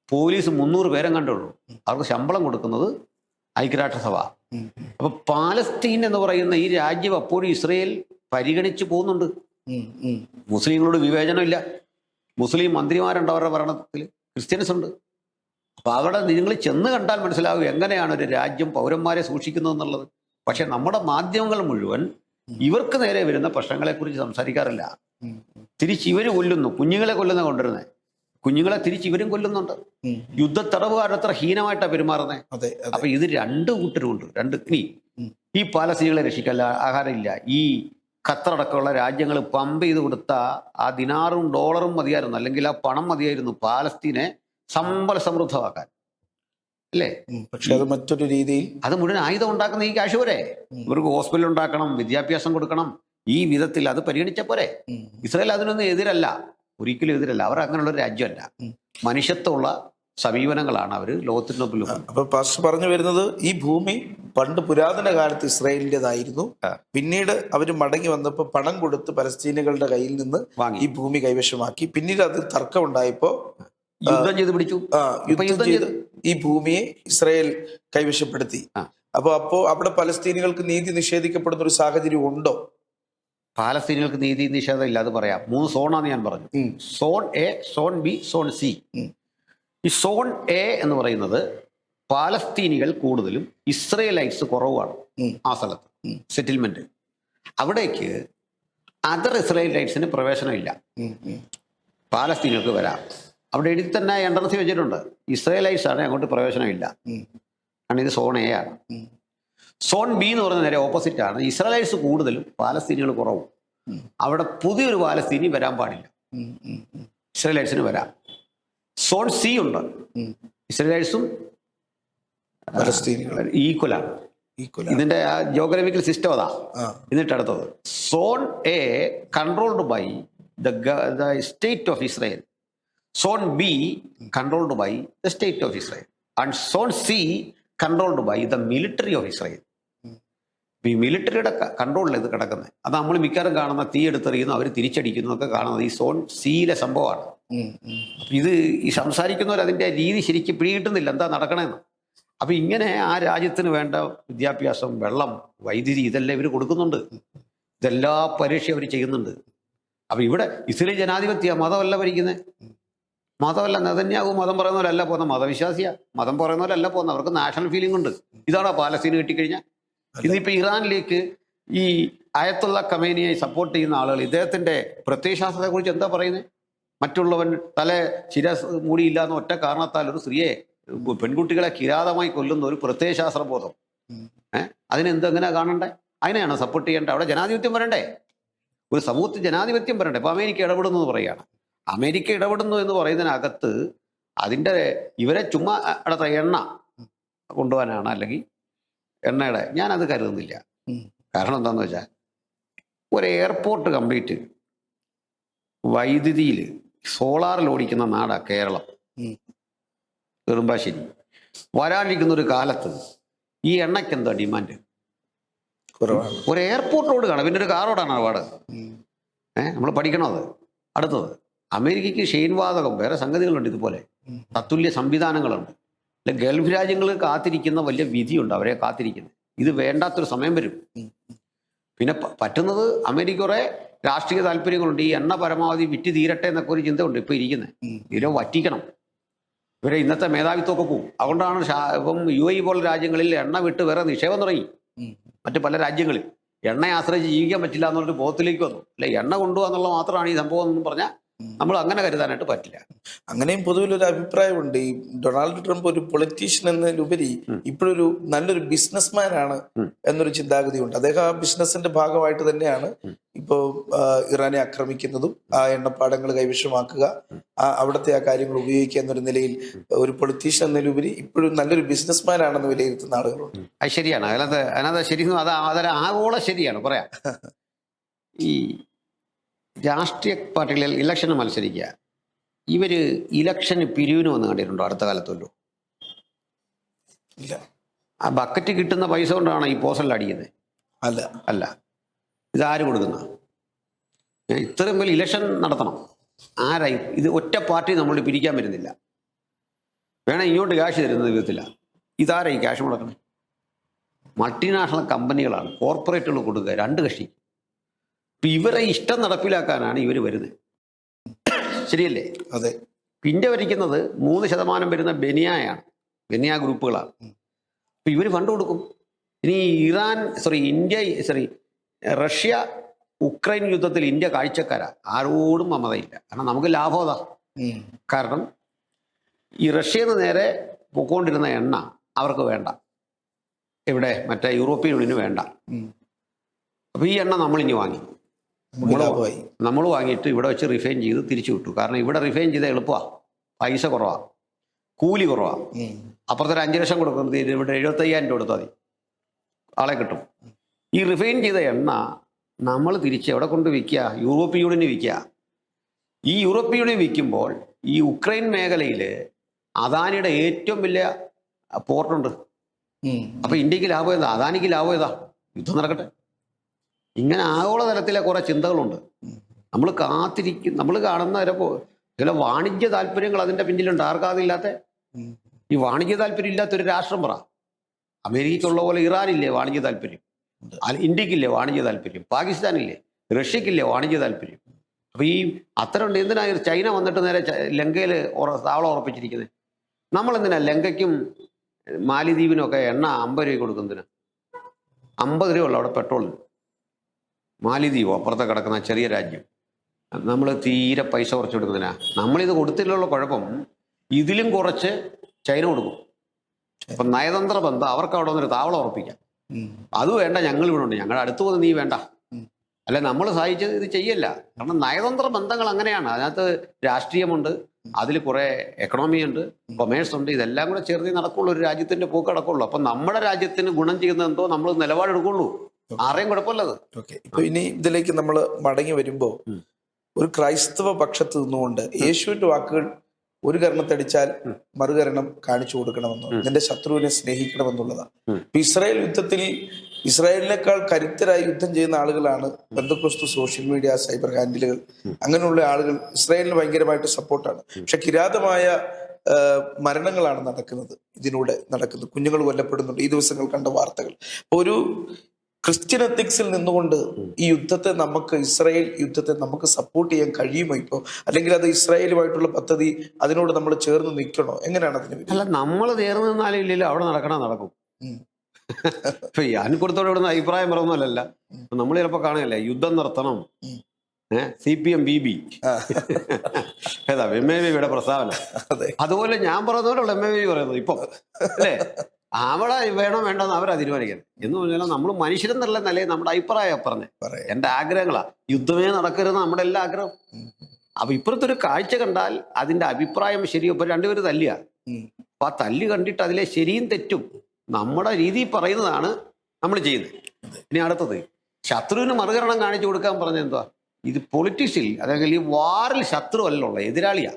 പോലീസ് 300 പേരെ കണ്ടുള്ളൂ. അവർക്ക് ശമ്പളം കൊടുക്കുന്നത് ഐക്യരാഷ്ട്രസഭ. അപ്പൊ പാലസ്തീൻ എന്ന് പറയുന്ന ഈ രാജ്യം അപ്പോഴും ഇസ്രയേൽ പരിഗണിച്ചു പോകുന്നുണ്ട്. മുസ്ലിങ്ങളോട് വിവേചനമില്ല. മുസ്ലിം മന്ത്രിമാരുണ്ട് അവരുടെ ഭരണത്തിൽ, ക്രിസ്ത്യൻസ് ഉണ്ട്. അപ്പൊ അവിടെ നിങ്ങൾ ചെന്ന് കണ്ടാൽ മനസ്സിലാവും എങ്ങനെയാണ് ഒരു രാജ്യം പൗരന്മാരെ സൂക്ഷിക്കുന്നത് എന്നുള്ളത്. പക്ഷെ നമ്മുടെ മാധ്യമങ്ങൾ മുഴുവൻ ഇവർക്ക് നേരെ വരുന്ന പ്രശ്നങ്ങളെക്കുറിച്ച് സംസാരിക്കാറില്ല. തിരിച്ച് ഇവര് കൊല്ലുന്നു, കുഞ്ഞുങ്ങളെ കൊണ്ടുവരുന്നത്. കുഞ്ഞുങ്ങളെ തിരിച്ച് ഇവരും കൊല്ലുന്നുണ്ട്. യുദ്ധത്തടവുകാരത്ര ഹീനമായിട്ടാണ് പെരുമാറുന്നത്. അപ്പൊ ഇത് 2 കൂട്ടരുമുണ്ട്. ഇനി ഈ പാലസ്തീനികളെ രക്ഷിക്കല്ല, ആഹാരമില്ല. ഈ ഖത്തറടക്കമുള്ള രാജ്യങ്ങൾ പമ്പ് ചെയ്ത് കൊടുത്ത ആ ദിനാറും ഡോളറും മതിയായിരുന്നു, അല്ലെങ്കിൽ ആ പണം മതിയായിരുന്നു പാലസ്തീനെ സമ്പൽ സമൃദ്ധമാക്കാൻ, അല്ലേ? പക്ഷെ അത് മറ്റൊരു രീതിയിൽ അത് മുഴുവൻ ആയുധം ഉണ്ടാക്കുന്ന ഈ കാശ് പോരെ. ഇവർക്ക് ഹോസ്പിറ്റൽ ഉണ്ടാക്കണം, വിദ്യാഭ്യാസം കൊടുക്കണം. ഈ വിധത്തിൽ അത് പരിഗണിച്ച പോരെ. ഇസ്രായേൽ അതിനൊന്നും എതിരല്ല, ഒരിക്കലും എതിരല്ല. അവർ അങ്ങനെയുള്ള ഒരു രാജ്യമല്ല. മനുഷ്യത്വമുള്ള സമീപനങ്ങളാണ് അവർ ലോകത്തിന് മുമ്പിൽ. അപ്പൊ പാസ്റ്റർ പറഞ്ഞു വരുന്നത്, ഈ ഭൂമി പണ്ട് പുരാതന കാലത്ത് ഇസ്രായേലിൻ്റെതായിരുന്നു. പിന്നീട് അവർ മടങ്ങി വന്നപ്പോൾ പണം കൊടുത്ത് പലസ്തീനുകളുടെ കയ്യിൽ നിന്ന് ഈ ഭൂമി കൈവശമാക്കി. പിന്നീട് അത് തർക്കം ഉണ്ടായപ്പോ യുദ്ധം ചെയ്ത് പിടിച്ചു. യുദ്ധം ചെയ്ത് ഈ ഭൂമിയെ ഇസ്രായേൽ കൈവശപ്പെടുത്തി. അപ്പോ അവിടെ പലസ്തീനികൾക്ക് നീതി നിഷേധിക്കപ്പെടുന്ന ഒരു സാഹചര്യം ഉണ്ടോ? പാലസ്തീനികൾക്ക് നീതി നിഷേധം ഇല്ല, അത് പറയാം. 3 സോണാന്ന് ഞാൻ പറഞ്ഞു. Zone A, zone B, zone C. ഈ സോൺ എ എന്ന് പറയുന്നത് പാലസ്തീനികൾ കൂടുതലും, ഇസ്രയേലൈറ്റ്സ് കുറവാണ് ആ സ്ഥലത്ത് സെറ്റിൽമെന്റ്. അവിടേക്ക് അതർ ഇസ്രയേലൈറ്റ്സിന് പ്രവേശനമില്ല. പാലസ്തീനികൾക്ക് വരാം. അവിടെ എഴുതി തന്നെ എൻട്രൻസ് വെച്ചിട്ടുണ്ട്, ഇസ്രയേലൈറ്റ്സ് ആണ്, അങ്ങോട്ട് പ്രവേശനമില്ല. കാരണം ഇത് സോൺ എ ആണ്. സോൺ ബി എന്ന് പറയുന്ന നേരെ ഓപ്പോസിറ്റ് ആണ്. ഇസ്രായേലൈറ്റ്സ് കൂടുതലും, പാലസ്തീനികൾ കുറവും. അവിടെ പുതിയൊരു പാലസ്തീനി വരാൻ പാടില്ല, ഇസ്രായേലൈറ്റ്സിന് വരാം. സോൺ സി ഉണ്ട്, ഇസ്രായേലൈറ്റ്സും ഈക്വലാണ്. ഇതിന്റെ ആ ജിയോഗ്രഫിക്കൽ സിസ്റ്റം അതാ. എന്നിട്ട് അടുത്തത് zone A controlled by the state of Israel. Zone B controlled by the state of Israel. And zone C controlled by the military of Israel. ഈ മിലിറ്ററിയുടെ കൺട്രോളിൽ ഇത് കിടക്കുന്നത്. അത് നമ്മൾ മിക്കവാറും കാണുന്ന തീ എടുത്തെറിയുന്നു, അവർ തിരിച്ചടിക്കുന്നു ഒക്കെ കാണുന്നത് ഈ സോൺ സിയിലെ സംഭവമാണ്. ഇത് ഈ സംസാരിക്കുന്നവർ അതിൻ്റെ രീതി ശരിക്കും പിടികിട്ടുന്നില്ല എന്താ നടക്കണമെന്ന്. അപ്പൊ ഇങ്ങനെ ആ രാജ്യത്തിന് വേണ്ട വിദ്യാഭ്യാസം, വെള്ളം, വൈദ്യുതി ഇതെല്ലാം ഇവർ കൊടുക്കുന്നുണ്ട്. ഇതെല്ലാ പരീക്ഷയും അവർ ചെയ്യുന്നുണ്ട്. അപ്പൊ ഇവിടെ ഇസ്രായേൽ ജനാധിപത്യ മതമല്ല ഭരിക്കുന്നത്. മതമല്ല, നെതന്യാഹു മതം പറയുന്നവരല്ല പോകുന്ന, മതവിശ്വാസിയാ. മതം പറയുന്നവരല്ല പോകുന്നത്. അവർക്ക് നാഷണൽ ഫീലിംഗ് ഉണ്ട്. ഇതാണോ പാലസ്തീന് കിട്ടിക്കഴിഞ്ഞാൽ? ഇന്നിപ്പോൾ ഇറാനിലേക്ക് ഈ അയത്തുള്ള ഖമേനിയെ സപ്പോർട്ട് ചെയ്യുന്ന ആളുകൾ ഇദ്ദേഹത്തിന്റെ പ്രത്യയശാസ്ത്രത്തെ കുറിച്ച് എന്താ പറയുന്നത്? മറ്റുള്ളവൻ ശിരസ് മൂടിയില്ല എന്ന ഒറ്റ കാരണത്താൽ ഒരു സ്ത്രീയെ, പെൺകുട്ടികളെ കിരാതമായി കൊല്ലുന്ന ഒരു പ്രത്യയശാസ്ത്ര ബോധം. അതിനെന്തെങ്ങനെ കാണണ്ടേ? അതിനെയാണ് സപ്പോർട്ട് ചെയ്യേണ്ടത്. അവിടെ ജനാധിപത്യം വരണ്ടേ? ഒരു സമൂഹത്തിൽ ജനാധിപത്യം വരണ്ടേ. ഇപ്പൊ അമേരിക്ക ഇടപെടുന്നു എന്ന് പറയുകയാണ്. അമേരിക്ക ഇടപെടുന്നു എന്ന് പറയുന്നതിനകത്ത് അതിൻ്റെ ഇവരെ ചുമ്മാ അടുത്ത എണ്ണ കൊണ്ടുപോകാനാണ്, അല്ലെങ്കിൽ എണ്ണയുടെ, ഞാനത് കരുതുന്നില്ല. ഉം. കാരണം എന്താണെന്ന് വെച്ചാൽ ഒരു എയർപോർട്ട് കംപ്ലീറ്റ് വൈദ്യുതിയിൽ സോളാറിൽ ഓടിക്കുന്ന നാടാണ് കേരളം. ഉം. നെടുമ്പാശ്ശേരി വരാനിരിക്കുന്ന ഒരു കാലത്ത് ഈ എണ്ണയ്ക്ക് എന്താ ഡിമാൻഡ്? കുറവാണ്. ഒരു എയർപോർട്ട് റോഡ് കാണാം, പിന്നെ ഒരു കാർ റോഡാണ് പാട്. ഉം. നമ്മൾ പഠിക്കണം അത്. അടുത്തത് അമേരിക്കയ്ക്ക് ഷെയിൻവാതകം, വേറെ സംഗതികളുണ്ട് ഇതുപോലെ ഉം. തത്തുല്യ സംവിധാനങ്ങളുണ്ട്. അല്ലെ ഗൾഫ് രാജ്യങ്ങൾ കാത്തിരിക്കുന്ന വലിയ വിധിയുണ്ട്, അവരെ കാത്തിരിക്കുന്നത്. ഇത് വേണ്ടാത്തൊരു സമയം വരും. ഉം. പിന്നെ പറ്റുന്നത് അമേരിക്ക കുറെ രാഷ്ട്രീയ താല്പര്യങ്ങളുണ്ട്. ഈ എണ്ണ പരമാവധി വിറ്റ് തീരട്ടെ എന്നൊക്കെ ഒരു ചിന്തയുണ്ട് ഇപ്പോൾ ഇരിക്കുന്നത്. ഉം. ഇവരെ വറ്റിക്കണം, ഇവരെ ഇന്നത്തെ മേധാവിത്വമൊക്കെ പോകും. അതുകൊണ്ടാണ് ഇപ്പം UAE പോലുള്ള രാജ്യങ്ങളിൽ എണ്ണ വിട്ട് വേറെ നിക്ഷേപം തുടങ്ങി. ഉം. മറ്റു പല രാജ്യങ്ങളിൽ എണ്ണയെ ആശ്രയിച്ച് ജീവിക്കാൻ പറ്റില്ല എന്നുള്ളൊരു ബോധത്തിലേക്ക് വന്നു. അല്ലെ, എണ്ണ കൊണ്ടുപോകുക എന്നുള്ള മാത്രമാണ് ഈ സംഭവം എന്ന് പറഞ്ഞാൽ നമ്മൾ അങ്ങനെ കരുതാനായിട്ട് പറ്റില്ല. അങ്ങനെയും പൊതുവിലൊരു അഭിപ്രായമുണ്ട്. ഈ ഡൊണാൾഡ് ട്രംപ് ഒരു പൊളിറ്റീഷ്യൻ എന്നതിലുപരി ഇപ്പോഴൊരു നല്ലൊരു ബിസിനസ്മാൻ ആണ് എന്നൊരു ചിന്താഗതിയുണ്ട്. അദ്ദേഹം ആ ബിസിനസിന്റെ ഭാഗമായിട്ട് തന്നെയാണ് ഇപ്പോൾ ഇറാനെ ആക്രമിക്കുന്നതും ആ എണ്ണപ്പാടങ്ങൾ കൈവശമാക്കുക, അവിടുത്തെ ആ കാര്യങ്ങൾ ഉപയോഗിക്കുക എന്നൊരു നിലയിൽ ഒരു പൊളിറ്റീഷ്യൻ എന്നതിലുപരി ഇപ്പോഴും നല്ലൊരു ബിസിനസ്മാൻ ആണെന്ന് വിലയിരുത്തുന്ന ആളുകളുണ്ട്. അത് ശരിയാണ്. അതിനകത്ത് ശരി, അതൊരു ആഗോള ശരിയാണ് പറയാം. ഈ രാഷ്ട്രീയ പാർട്ടികളിൽ ഇലക്ഷന് മത്സരിക്കുക, ഇവര് ഇലക്ഷന് പിരിവിന് വന്ന് കണ്ടിട്ടുണ്ടോ അടുത്ത കാലത്തല്ലോ? ഇല്ല. ആ ബക്കറ്റ് കിട്ടുന്ന പൈസ കൊണ്ടാണ് ഈ പോസ്റ്റൽ അടിക്കുന്നത്. അല്ല അല്ല, ഇതാര് കൊടുക്കുന്ന? ഇത്രയും വലിയ ഇലക്ഷൻ നടത്തണം, ആരായി? ഇത് ഒറ്റ പാർട്ടി നമ്മൾ പിരിക്കാൻ വരുന്നില്ല. വേണം ഇങ്ങോട്ട് ക്യാഷ് തരുന്ന വിധത്തില്ല. ഇതാരായി ക്യാഷ് മുടക്കണം? മൾട്ടിനാഷണൽ കമ്പനികളാണ്, കോർപ്പറേറ്റുകൾ കൊടുക്കുക, രണ്ട് കക്ഷി. ഇപ്പം ഇവരെ ഇഷ്ടം നടപ്പിലാക്കാനാണ് ഇവർ വരുന്നത്. ശരിയല്ലേ? അതെ. പിന്നെ ഭരിക്കുന്നത് 3% വരുന്ന ബെനിയ ഗ്രൂപ്പുകളാണ്. അപ്പം ഇവർ ഫണ്ട് കൊടുക്കും. ഇനി റഷ്യ ഉക്രൈൻ യുദ്ധത്തിൽ ഇന്ത്യ കാഴ്ചക്കാരാ, ആരോടും മമതയില്ല. കാരണം നമുക്ക് ലാഭം അതാ. കാരണം ഈ റഷ്യയിൽ നിന്ന് നേരെ പൊക്കോണ്ടിരുന്ന എണ്ണ അവർക്ക് വേണ്ട, ഇവിടെ മറ്റേ യൂറോപ്യൻ യൂണിയന് വേണ്ട. അപ്പോൾ ഈ എണ്ണ നമ്മളിനി വാങ്ങി, നമ്മൾ വാങ്ങിയിട്ട് ഇവിടെ വെച്ച് റിഫൈൻ ചെയ്ത് തിരിച്ചു വിട്ടു. കാരണം ഇവിടെ റിഫൈൻ ചെയ്താൽ എളുപ്പമാണ്, പൈസ കുറവാണ്, കൂലി കുറവാണ്. അപ്പുറത്തൊരു 5 ലക്ഷം കൊടുക്കുന്നത് ഇവിടെ 75,000 രൂപ കൊടുത്താൽ മതി, ആളെ കിട്ടും. ഈ റിഫൈൻ ചെയ്ത എണ്ണ നമ്മൾ തിരിച്ച് എവിടെ കൊണ്ട് വിൽക്കുക? യൂറോപ്യൻ യൂണിയന് വിൽക്കുക. ഈ യൂറോപ്യൻ യൂണിയൻ വിൽക്കുമ്പോൾ ഈ ഉക്രൈൻ മേഖലയിൽ അദാനിയുടെ ഏറ്റവും വലിയ പോർട്ടുണ്ട്. അപ്പം ഇന്ത്യക്ക് ലാഭം ഏതാ? അദാനിക്ക് ലാഭം ഏതാ? യുദ്ധം നടക്കട്ടെ. ഇങ്ങനെ ആഗോളതലത്തിലെ കുറേ ചിന്തകളുണ്ട്. നമ്മൾ നമ്മൾ കാണുന്ന ചില വാണിജ്യ താല്പര്യങ്ങൾ അതിൻ്റെ പിന്നിലുണ്ട്. ആർക്കാതില്ലാത്ത ഈ വാണിജ്യ താല്പര്യം ഇല്ലാത്തൊരു രാഷ്ട്രം പറ. അമേരിക്കയ്ക്കുള്ള പോലെ ഇറാനില്ലേ വാണിജ്യ താല്പര്യം? ഇന്ത്യക്കില്ലേ വാണിജ്യ താല്പര്യം? പാകിസ്ഥാനില്ലേ? റഷ്യക്കില്ലേ വാണിജ്യ താല്പര്യം? അപ്പോൾ ഈ അത്തരം എന്തിനാ ചൈന വന്നിട്ട് നേരെ ലങ്കയിൽ താവളം ഉറപ്പിച്ചിരിക്കുന്നത്? നമ്മളെന്തിനാ ലങ്കയ്ക്കും മാലിദ്വീപിനും ഒക്കെ എണ്ണ 50 രൂപ കൊടുക്കുന്നതിന്? 50 രൂപ ഉള്ളു അവിടെ പെട്രോളിന്. മാലിദ്വീപോ അപ്പുറത്തെ കിടക്കുന്ന ചെറിയ രാജ്യം, നമ്മൾ തീരെ പൈസ കുറച്ച് കൊടുക്കുന്നതിനാ. നമ്മളിത് കൊടുത്തില്ലുള്ള കുഴപ്പം, ഇതിലും കുറച്ച് ചൈന കൊടുക്കും. അപ്പം നയതന്ത്ര ബന്ധം അവർക്ക് അവിടെ വന്നൊരു താവളം ഉറപ്പിക്കാം. അത് വേണ്ട, ഞങ്ങൾ ഇവിടെ ഉണ്ട്, ഞങ്ങളുടെ അടുത്ത് വന്ന് നീ വേണ്ട. അല്ല, നമ്മൾ സഹായിച്ചത് ഇത് ചെയ്യല്ല. കാരണം നയതന്ത്ര ബന്ധങ്ങൾ അങ്ങനെയാണ്. അതിനകത്ത് രാഷ്ട്രീയമുണ്ട്, അതിൽ കുറേ എക്കണോമിയുണ്ട്, കൊമേഴ്സ് ഉണ്ട്. ഇതെല്ലാം കൂടെ ചേർന്ന് നടക്കുള്ളൂ, ഒരു രാജ്യത്തിന്റെ പോക്ക് നടക്കുള്ളൂ. അപ്പം നമ്മുടെ രാജ്യത്തിന് ഗുണം ചെയ്യുന്ന എന്തോ നമ്മൾ നിലപാടെടുക്കുള്ളൂ. ആരെയും കുഴപ്പമില്ലത്. ഇപ്പൊ ഇനി ഇതിലേക്ക് നമ്മൾ മടങ്ങി വരുമ്പോ ഒരു ക്രൈസ്തവ പക്ഷത്ത് നിന്നുകൊണ്ട് യേശുവിന്റെ വാക്കുകൾ ഒരു കരണത്തടിച്ചാൽ മറുകരണം കാണിച്ചു കൊടുക്കണമെന്നോ, നിന്റെ ശത്രുവിനെ സ്നേഹിക്കണമെന്നുള്ളതാണ്. ഇപ്പൊ ഇസ്രായേൽ യുദ്ധത്തിൽ ഇസ്രായേലിനേക്കാൾ കരുത്തരായി യുദ്ധം ചെയ്യുന്ന ആളുകളാണ് പെന്തക്കോസ്ത് സോഷ്യൽ മീഡിയ, സൈബർ ഹാൻഡിലുകൾ, അങ്ങനെയുള്ള ആളുകൾ ഇസ്രായേലിന് ഭയങ്കരമായിട്ട് സപ്പോർട്ടാണ്. പക്ഷെ കിരാതമായ മരണങ്ങളാണ് നടക്കുന്നത്, ഇതിലൂടെ നടക്കുന്നത്. കുഞ്ഞുങ്ങൾ കൊല്ലപ്പെടുന്നുണ്ട്. ഈ ദിവസങ്ങൾ കണ്ട വാർത്തകൾ. ഒരു ക്രിസ്ത്യൻ എത്തിക്സിൽ നിന്നുകൊണ്ട് ഈ യുദ്ധത്തെ ഇസ്രായേൽ യുദ്ധത്തെ നമുക്ക് സപ്പോർട്ട് ചെയ്യാൻ കഴിയുമോ ഇപ്പോൾ? അല്ലെങ്കിൽ അത് ഇസ്രായേലുമായിട്ടുള്ള പദ്ധതി അതിനോട് നമ്മൾ ചേർന്ന് നിൽക്കണോ? എങ്ങനെയാണ് അതിന്? അല്ല, നമ്മൾ ചേർന്ന് നിന്നാലും ഇല്ലല്ലോ, അവിടെ നടക്കും. ഇപ്പൊ ഞാൻ കൊടുത്തോടെ ഇവിടുന്ന് അഭിപ്രായം പറയുന്നതല്ല. നമ്മൾ ചിലപ്പോ കാണുകയല്ലേ, യുദ്ധം നിർത്തണം, CPM BB ഏതാ MAVയുടെ പ്രസ്താവന. അതുപോലെ ഞാൻ പറഞ്ഞ പോലെയുള്ള MAV പറയുന്നത് ഇപ്പം, അല്ലേ? അവിടെ വേണോ വേണ്ടെന്ന് അവരാ തീരുമാനിക്കുന്നത്. എന്ന് പറഞ്ഞാൽ നമ്മൾ മനുഷ്യരെന്നുള്ള നിലയിൽ നമ്മുടെ അഭിപ്രായം പറഞ്ഞത്, പറയാം. എൻ്റെ ആഗ്രഹങ്ങളാ. യുദ്ധമേ നടക്കരുത് നമ്മുടെ എല്ലാ ആഗ്രഹം. അപ്പൊ ഇപ്പുറത്തെ ഒരു കാഴ്ച കണ്ടാൽ അതിന്റെ അഭിപ്രായം ശരിയോ? ഇപ്പൊ രണ്ടുപേരും തല്ലിയ, അപ്പൊ ആ തല്ല് കണ്ടിട്ട് അതിലെ ശരിയും തെറ്റും നമ്മുടെ രീതിയിൽ പറയുന്നതാണ് നമ്മൾ ചെയ്യുന്നത്. ഇനി അടുത്തത്, ശത്രുവിന് മറുകരണം കാണിച്ചു കൊടുക്കാൻ പറഞ്ഞത് എന്തുവാ? ഇത് പൊളിറ്റിക്സിൽ, അല്ലെങ്കിൽ ഈ വാറിൽ ശത്രു അല്ലല്ലോ, എതിരാളിയാ.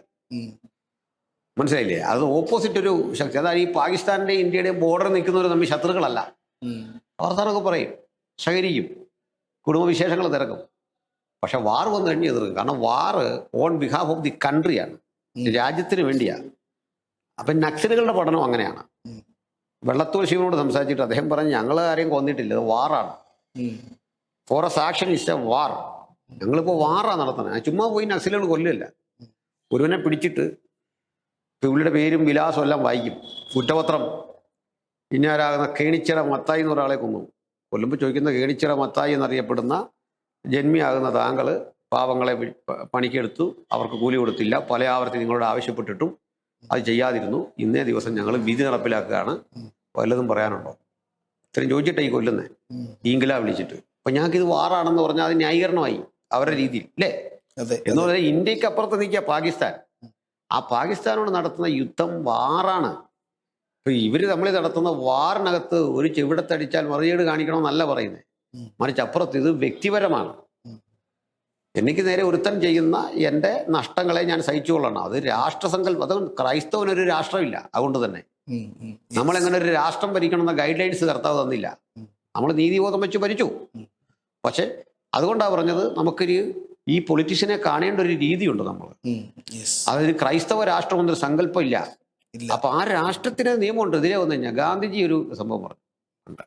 മനസ്സിലായില്ലേ? അത് ഓപ്പോസിറ്റ് ഒരു ശക്തി. അതായത് ഈ പാകിസ്ഥാന്റെ ഇന്ത്യയുടെയും ബോർഡർ നിൽക്കുന്നവർ തമ്മിൽ ശത്രുക്കളല്ല. വാർത്താനൊക്കെ പറയും, സഹകരിക്കും, കുടുംബവിശേഷങ്ങൾ തിരക്കും. പക്ഷെ വാർ വന്നു കഴിഞ്ഞ് എതിർക്കും. കാരണം വാറ് ഓൺ ബിഹാഫ് ഓഫ് ദി കൺട്രിയാണ്, രാജ്യത്തിന് വേണ്ടിയാണ്. അപ്പം നക്സലുകളുടെ പഠനം അങ്ങനെയാണ്. വെള്ളത്തൂർ ശിവനോട് സംസാരിച്ചിട്ട് അദ്ദേഹം പറഞ്ഞ്, ഞങ്ങൾ ആരെയും കൊന്നിട്ടില്ല, ഇത് വാറാണ്. For us action is a war. ഞങ്ങളിപ്പോൾ വാറാണ് നടത്തുന്നത്. ചുമ്മാ പോയി നക്സലുകൾ കൊല്ലില്ല. ഒരുവനെ പിടിച്ചിട്ട് പുള്ളിയുടെ പേരും വിലാസവും എല്ലാം വായിക്കും. കുറ്റപത്രം, ഇന്നാരാകുന്ന കേണിച്ചിറ മത്തായി എന്ന് ഒരാളെ കൊന്നു. കൊല്ലുമ്പോൾ ചോദിക്കുന്ന, കേണിച്ചിറ മത്തായി എന്നറിയപ്പെടുന്ന ജന്മിയാകുന്ന താങ്കൾ പാവങ്ങളെ പണിക്കെടുത്തു, അവർക്ക് കൂലി കൊടുത്തില്ല, പല ആവർത്തി നിങ്ങളോട് ആവശ്യപ്പെട്ടിട്ടും അത് ചെയ്യാതിരുന്നു. ഇന്നേ ദിവസം ഞങ്ങൾ വിധി നടപ്പിലാക്കുകയാണ്, വല്ലതും പറയാനുണ്ടോ? ഇത്രയും ചോദിച്ചിട്ടേ ഈ കൊല്ലുന്നേ, ഈങ്കില വിളിച്ചിട്ട്. അപ്പൊ ഞങ്ങൾക്ക് ഇത് വാറാണെന്ന് പറഞ്ഞാൽ അത് ന്യായീകരണമായി അവരുടെ രീതിയിൽ, അല്ലേ? എന്ന് പറഞ്ഞാൽ ഇന്ത്യക്ക് അപ്പുറത്ത് നിൽക്കുക പാകിസ്ഥാൻ. ആ പാകിസ്ഥാനോട് നടത്തുന്ന യുദ്ധം വാറാണ്. ഇപ്പൊ ഇവര് തമ്മിൽ നടത്തുന്ന വാറിനകത്ത് ഒരു ചെവിടത്തടിച്ചാൽ മറുചേട് കാണിക്കണമെന്നല്ല പറയുന്നത്, മറിച്ച് അപ്പുറത്ത് ഇത് വ്യക്തിപരമാണ്. എനിക്ക് നേരെ ഒരുത്തൻ ചെയ്യുന്ന എൻ്റെ നഷ്ടങ്ങളെ ഞാൻ സഹിച്ചുകൊള്ളണം. അത് രാഷ്ട്രസങ്കല്പം. അത് ക്രൈസ്തവനൊരു രാഷ്ട്രമില്ല. അതുകൊണ്ട് തന്നെ നമ്മളെങ്ങനെ ഒരു രാഷ്ട്രം ഭരിക്കണമെന്ന ഗൈഡ് ലൈൻസ് കർത്താവ് തന്നില്ല. നമ്മൾ നീതിബോധം വെച്ച് ഭരിച്ചു. പക്ഷെ അതുകൊണ്ടാണ് പറഞ്ഞത്, നമുക്കൊരു ഈ പൊളിറ്റീഷ്യനെ കാണേണ്ട ഒരു രീതിയുണ്ട് നമ്മൾ. അതൊരു ക്രൈസ്തവ രാഷ്ട്രം എന്നൊരു സങ്കല്പം ഇല്ല. അപ്പൊ ആ രാഷ്ട്രത്തിന് നിയമമുണ്ട്. ഇതിലെ വന്നു കഴിഞ്ഞാൽ ഗാന്ധിജി ഒരു സംഭവം പറഞ്ഞിട്ടുണ്ട്,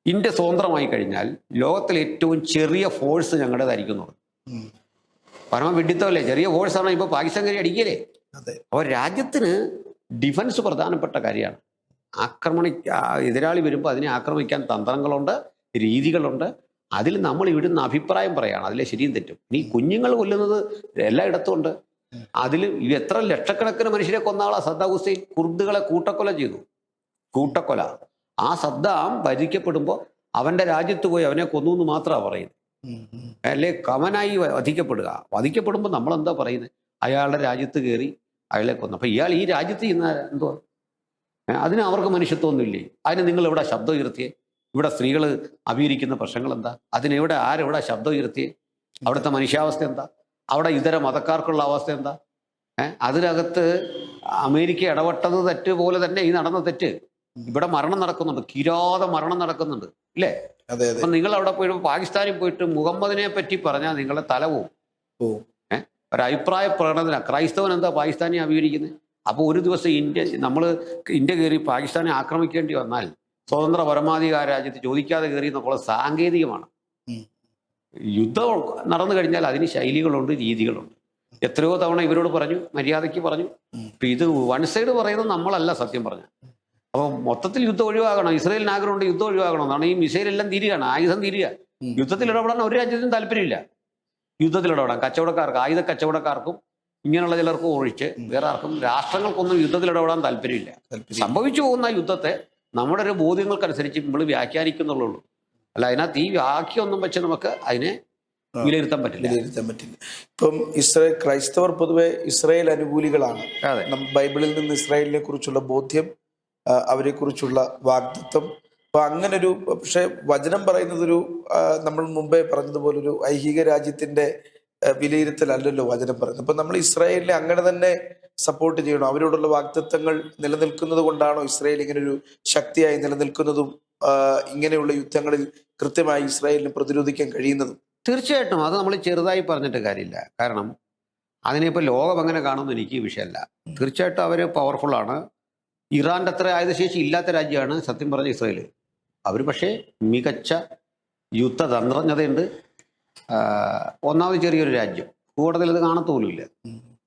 ഇന്ത്യ സ്വതന്ത്രമായി കഴിഞ്ഞാൽ ലോകത്തിലെ ഏറ്റവും ചെറിയ ഫോഴ്സ് ഞങ്ങളുടേതായിരിക്കുന്നു. പരമ വിഡിത്തമല്ലേ? ചെറിയ ഫോഴ്സാണ് ഇപ്പൊ പാകിസ്ഥാൻ കയറി അടിക്കലേ. അപ്പോൾ രാജ്യത്തിന് ഡിഫൻസ് പ്രധാനപ്പെട്ട കാര്യമാണ്. എതിരാളി വരുമ്പോൾ അതിനെ ആക്രമിക്കാൻ തന്ത്രങ്ങളുണ്ട്, രീതികളുണ്ട്. അതിൽ നമ്മൾ ഇവിടുന്ന് അഭിപ്രായം പറയുകയാണ്, അതിലെ ശരിയും തെറ്റും. ഇനി കുഞ്ഞുങ്ങൾ കൊല്ലുന്നത് എല്ലായിടത്തും ഉണ്ട്. അതിൽ എത്ര ലക്ഷക്കണക്കിന് മനുഷ്യരെ കൊന്നാളാ സദ്ദാം ഹുസൈൻ. കുർദുകളെ കൂട്ടക്കൊല ചെയ്തു, കൂട്ടക്കൊല. ആ സദ്ദാം ഭരിക്കപ്പെടുമ്പോൾ അവന്റെ രാജ്യത്ത് പോയി അവനെ കൊന്നു എന്ന് മാത്രമാണ് പറയുന്നത്. അല്ലെ കമനായി വധിക്കപ്പെടുക. വധിക്കപ്പെടുമ്പോൾ നമ്മൾ എന്താ പറയുന്നത്? അയാളുടെ രാജ്യത്ത് കയറി അയാളെ കൊന്നു. അപ്പൊ ഇയാൾ ഈ രാജ്യത്ത് ചെയ്യുന്ന എന്തുവാ? അതിന് അവർക്ക് മനുഷ്യത്വമൊന്നുമില്ലേ? അതിന് നിങ്ങൾ എവിടെ ശബ്ദം ഉയർത്തിയേ? ഇവിടെ സ്ത്രീകൾ അഭികരിക്കുന്ന പ്രശ്നങ്ങൾ എന്താ? അതിനെവിടെ ആരെവിടെ ശബ്ദം ഉയർത്തിയേ? അവിടുത്തെ മനുഷ്യാവസ്ഥ എന്താ? അവിടെ ഇതര മതക്കാർക്കുള്ള അവസ്ഥ എന്താ? അതിനകത്ത് അമേരിക്ക ഇടപെട്ടത് തെറ്റ് പോലെ തന്നെ ഈ നടന്ന തെറ്റ്. ഇവിടെ മരണം നടക്കുന്നുണ്ട്, കിരാത മരണം നടക്കുന്നുണ്ട്, ഇല്ലേ? അപ്പൊ നിങ്ങൾ അവിടെ പോയിട്ട് പാകിസ്ഥാനിൽ പോയിട്ട് മുഹമ്മദിനെ പറ്റി പറഞ്ഞാൽ നിങ്ങളെ തല പോവും. ഒരു അഭിപ്രായ പ്രകടന. ക്രൈസ്തവൻ എന്താ പാകിസ്ഥാനെ അഭികരിക്കുന്നത്? അപ്പോൾ ഒരു ദിവസം ഇന്ത്യ കയറി പാകിസ്ഥാനെ ആക്രമിക്കേണ്ടി വന്നാൽ സ്വതന്ത്ര പരമാധികാര രാജ്യത്ത് ചോദിക്കാതെ കയറി എന്നുള്ള സാങ്കേതികമാണ്. യുദ്ധം നടന്നു കഴിഞ്ഞാൽ അതിന് ശൈലികളുണ്ട്, രീതികളുണ്ട്. എത്രയോ തവണ ഇവരോട് പറഞ്ഞു, മര്യാദയ്ക്ക് പറഞ്ഞു. ഇപ്പൊ ഇത് വൺ സൈഡ് പറയുന്നത് നമ്മളല്ല സത്യം പറഞ്ഞ. അപ്പോൾ മൊത്തത്തിൽ യുദ്ധം ഒഴിവാകണം. ഇസ്രായേലിന് ആഗ്രഹമുണ്ട് യുദ്ധം ഒഴിവാകണം എന്നാണ്. ഈ മിസൈൽ എല്ലാം തീരുകയാണ്, ആയുധം തീരുക. യുദ്ധത്തിൽ ഇടപെടാൻ ഒരു രാജ്യത്തിനും താല്പര്യമില്ല. യുദ്ധത്തിൽ ഇടപെടാൻ കച്ചവടക്കാർക്ക്, ആയുധ കച്ചവടക്കാർക്കും ഇങ്ങനെയുള്ള ചിലർക്കും ഒഴിച്ച് വേറെ ആർക്കും, രാഷ്ട്രങ്ങൾക്കൊന്നും യുദ്ധത്തിൽ ഇടപെടാൻ താല്പര്യമില്ല. സംഭവിച്ചു പോകുന്ന യുദ്ധത്തെ നമ്മുടെ ഒരു ബോധ്യങ്ങൾക്കനുസരിച്ച് നമ്മൾ വ്യാഖ്യാനിക്കുന്നുള്ളൂ. അല്ല അതിനകത്ത് ഈ വാക്യമൊന്നും വെച്ച് നമുക്ക് അതിനെ വിലയിരുത്താൻ പറ്റില്ല. ഇപ്പം ക്രൈസ്തവർ പൊതുവെ ഇസ്രായേൽ അനുകൂലികളാണ്. ബൈബിളിൽ നിന്ന് ഇസ്രായേലിനെ കുറിച്ചുള്ള ബോധ്യം, അവരെ കുറിച്ചുള്ള വാഗ്ദത്വം. അപ്പൊ അങ്ങനൊരു, പക്ഷെ വചനം പറയുന്നതൊരു നമ്മൾ മുമ്പേ പറഞ്ഞതുപോലെ ഒരു ഐഹിക രാജ്യത്തിന്റെ വിലയിരുത്തലല്ലല്ലോ വചനം പറയുന്നത്. അപ്പൊ നമ്മൾ ഇസ്രായേലിനെ അങ്ങനെ തന്നെ സപ്പോർട്ട് ചെയ്യണോ? അവരോടുള്ള വാഗ്ദത്തങ്ങൾ നിലനിൽക്കുന്നത് കൊണ്ടാണോ ഇസ്രായേൽ ഇങ്ങനൊരു ശക്തിയായി നിലനിൽക്കുന്നതും ഇങ്ങനെയുള്ള യുദ്ധങ്ങളിൽ കൃത്യമായി ഇസ്രായേലിന് പ്രതിരോധിക്കാൻ കഴിയുന്നതും? തീർച്ചയായിട്ടും അത് നമ്മൾ ചെറുതായി പറഞ്ഞിട്ട് കാര്യമില്ല. കാരണം അതിനിപ്പോൾ ലോകം എങ്ങനെ കാണുമെന്ന് എനിക്ക് വിഷയമല്ല. തീർച്ചയായിട്ടും അവർ പവർഫുള്ളാണ്. ഇറാൻ്റെ അത്ര ആയുധശേഷി ഇല്ലാത്ത രാജ്യമാണ് സത്യം പറഞ്ഞ ഇസ്രായേൽ. അവർ പക്ഷേ മികച്ച യുദ്ധതന്ത്രജ്ഞതയുണ്ട്. ഒന്നാമത് ചെറിയൊരു രാജ്യം, കൂടുതൽ ഇത് കാണത്തോലുമില്ല.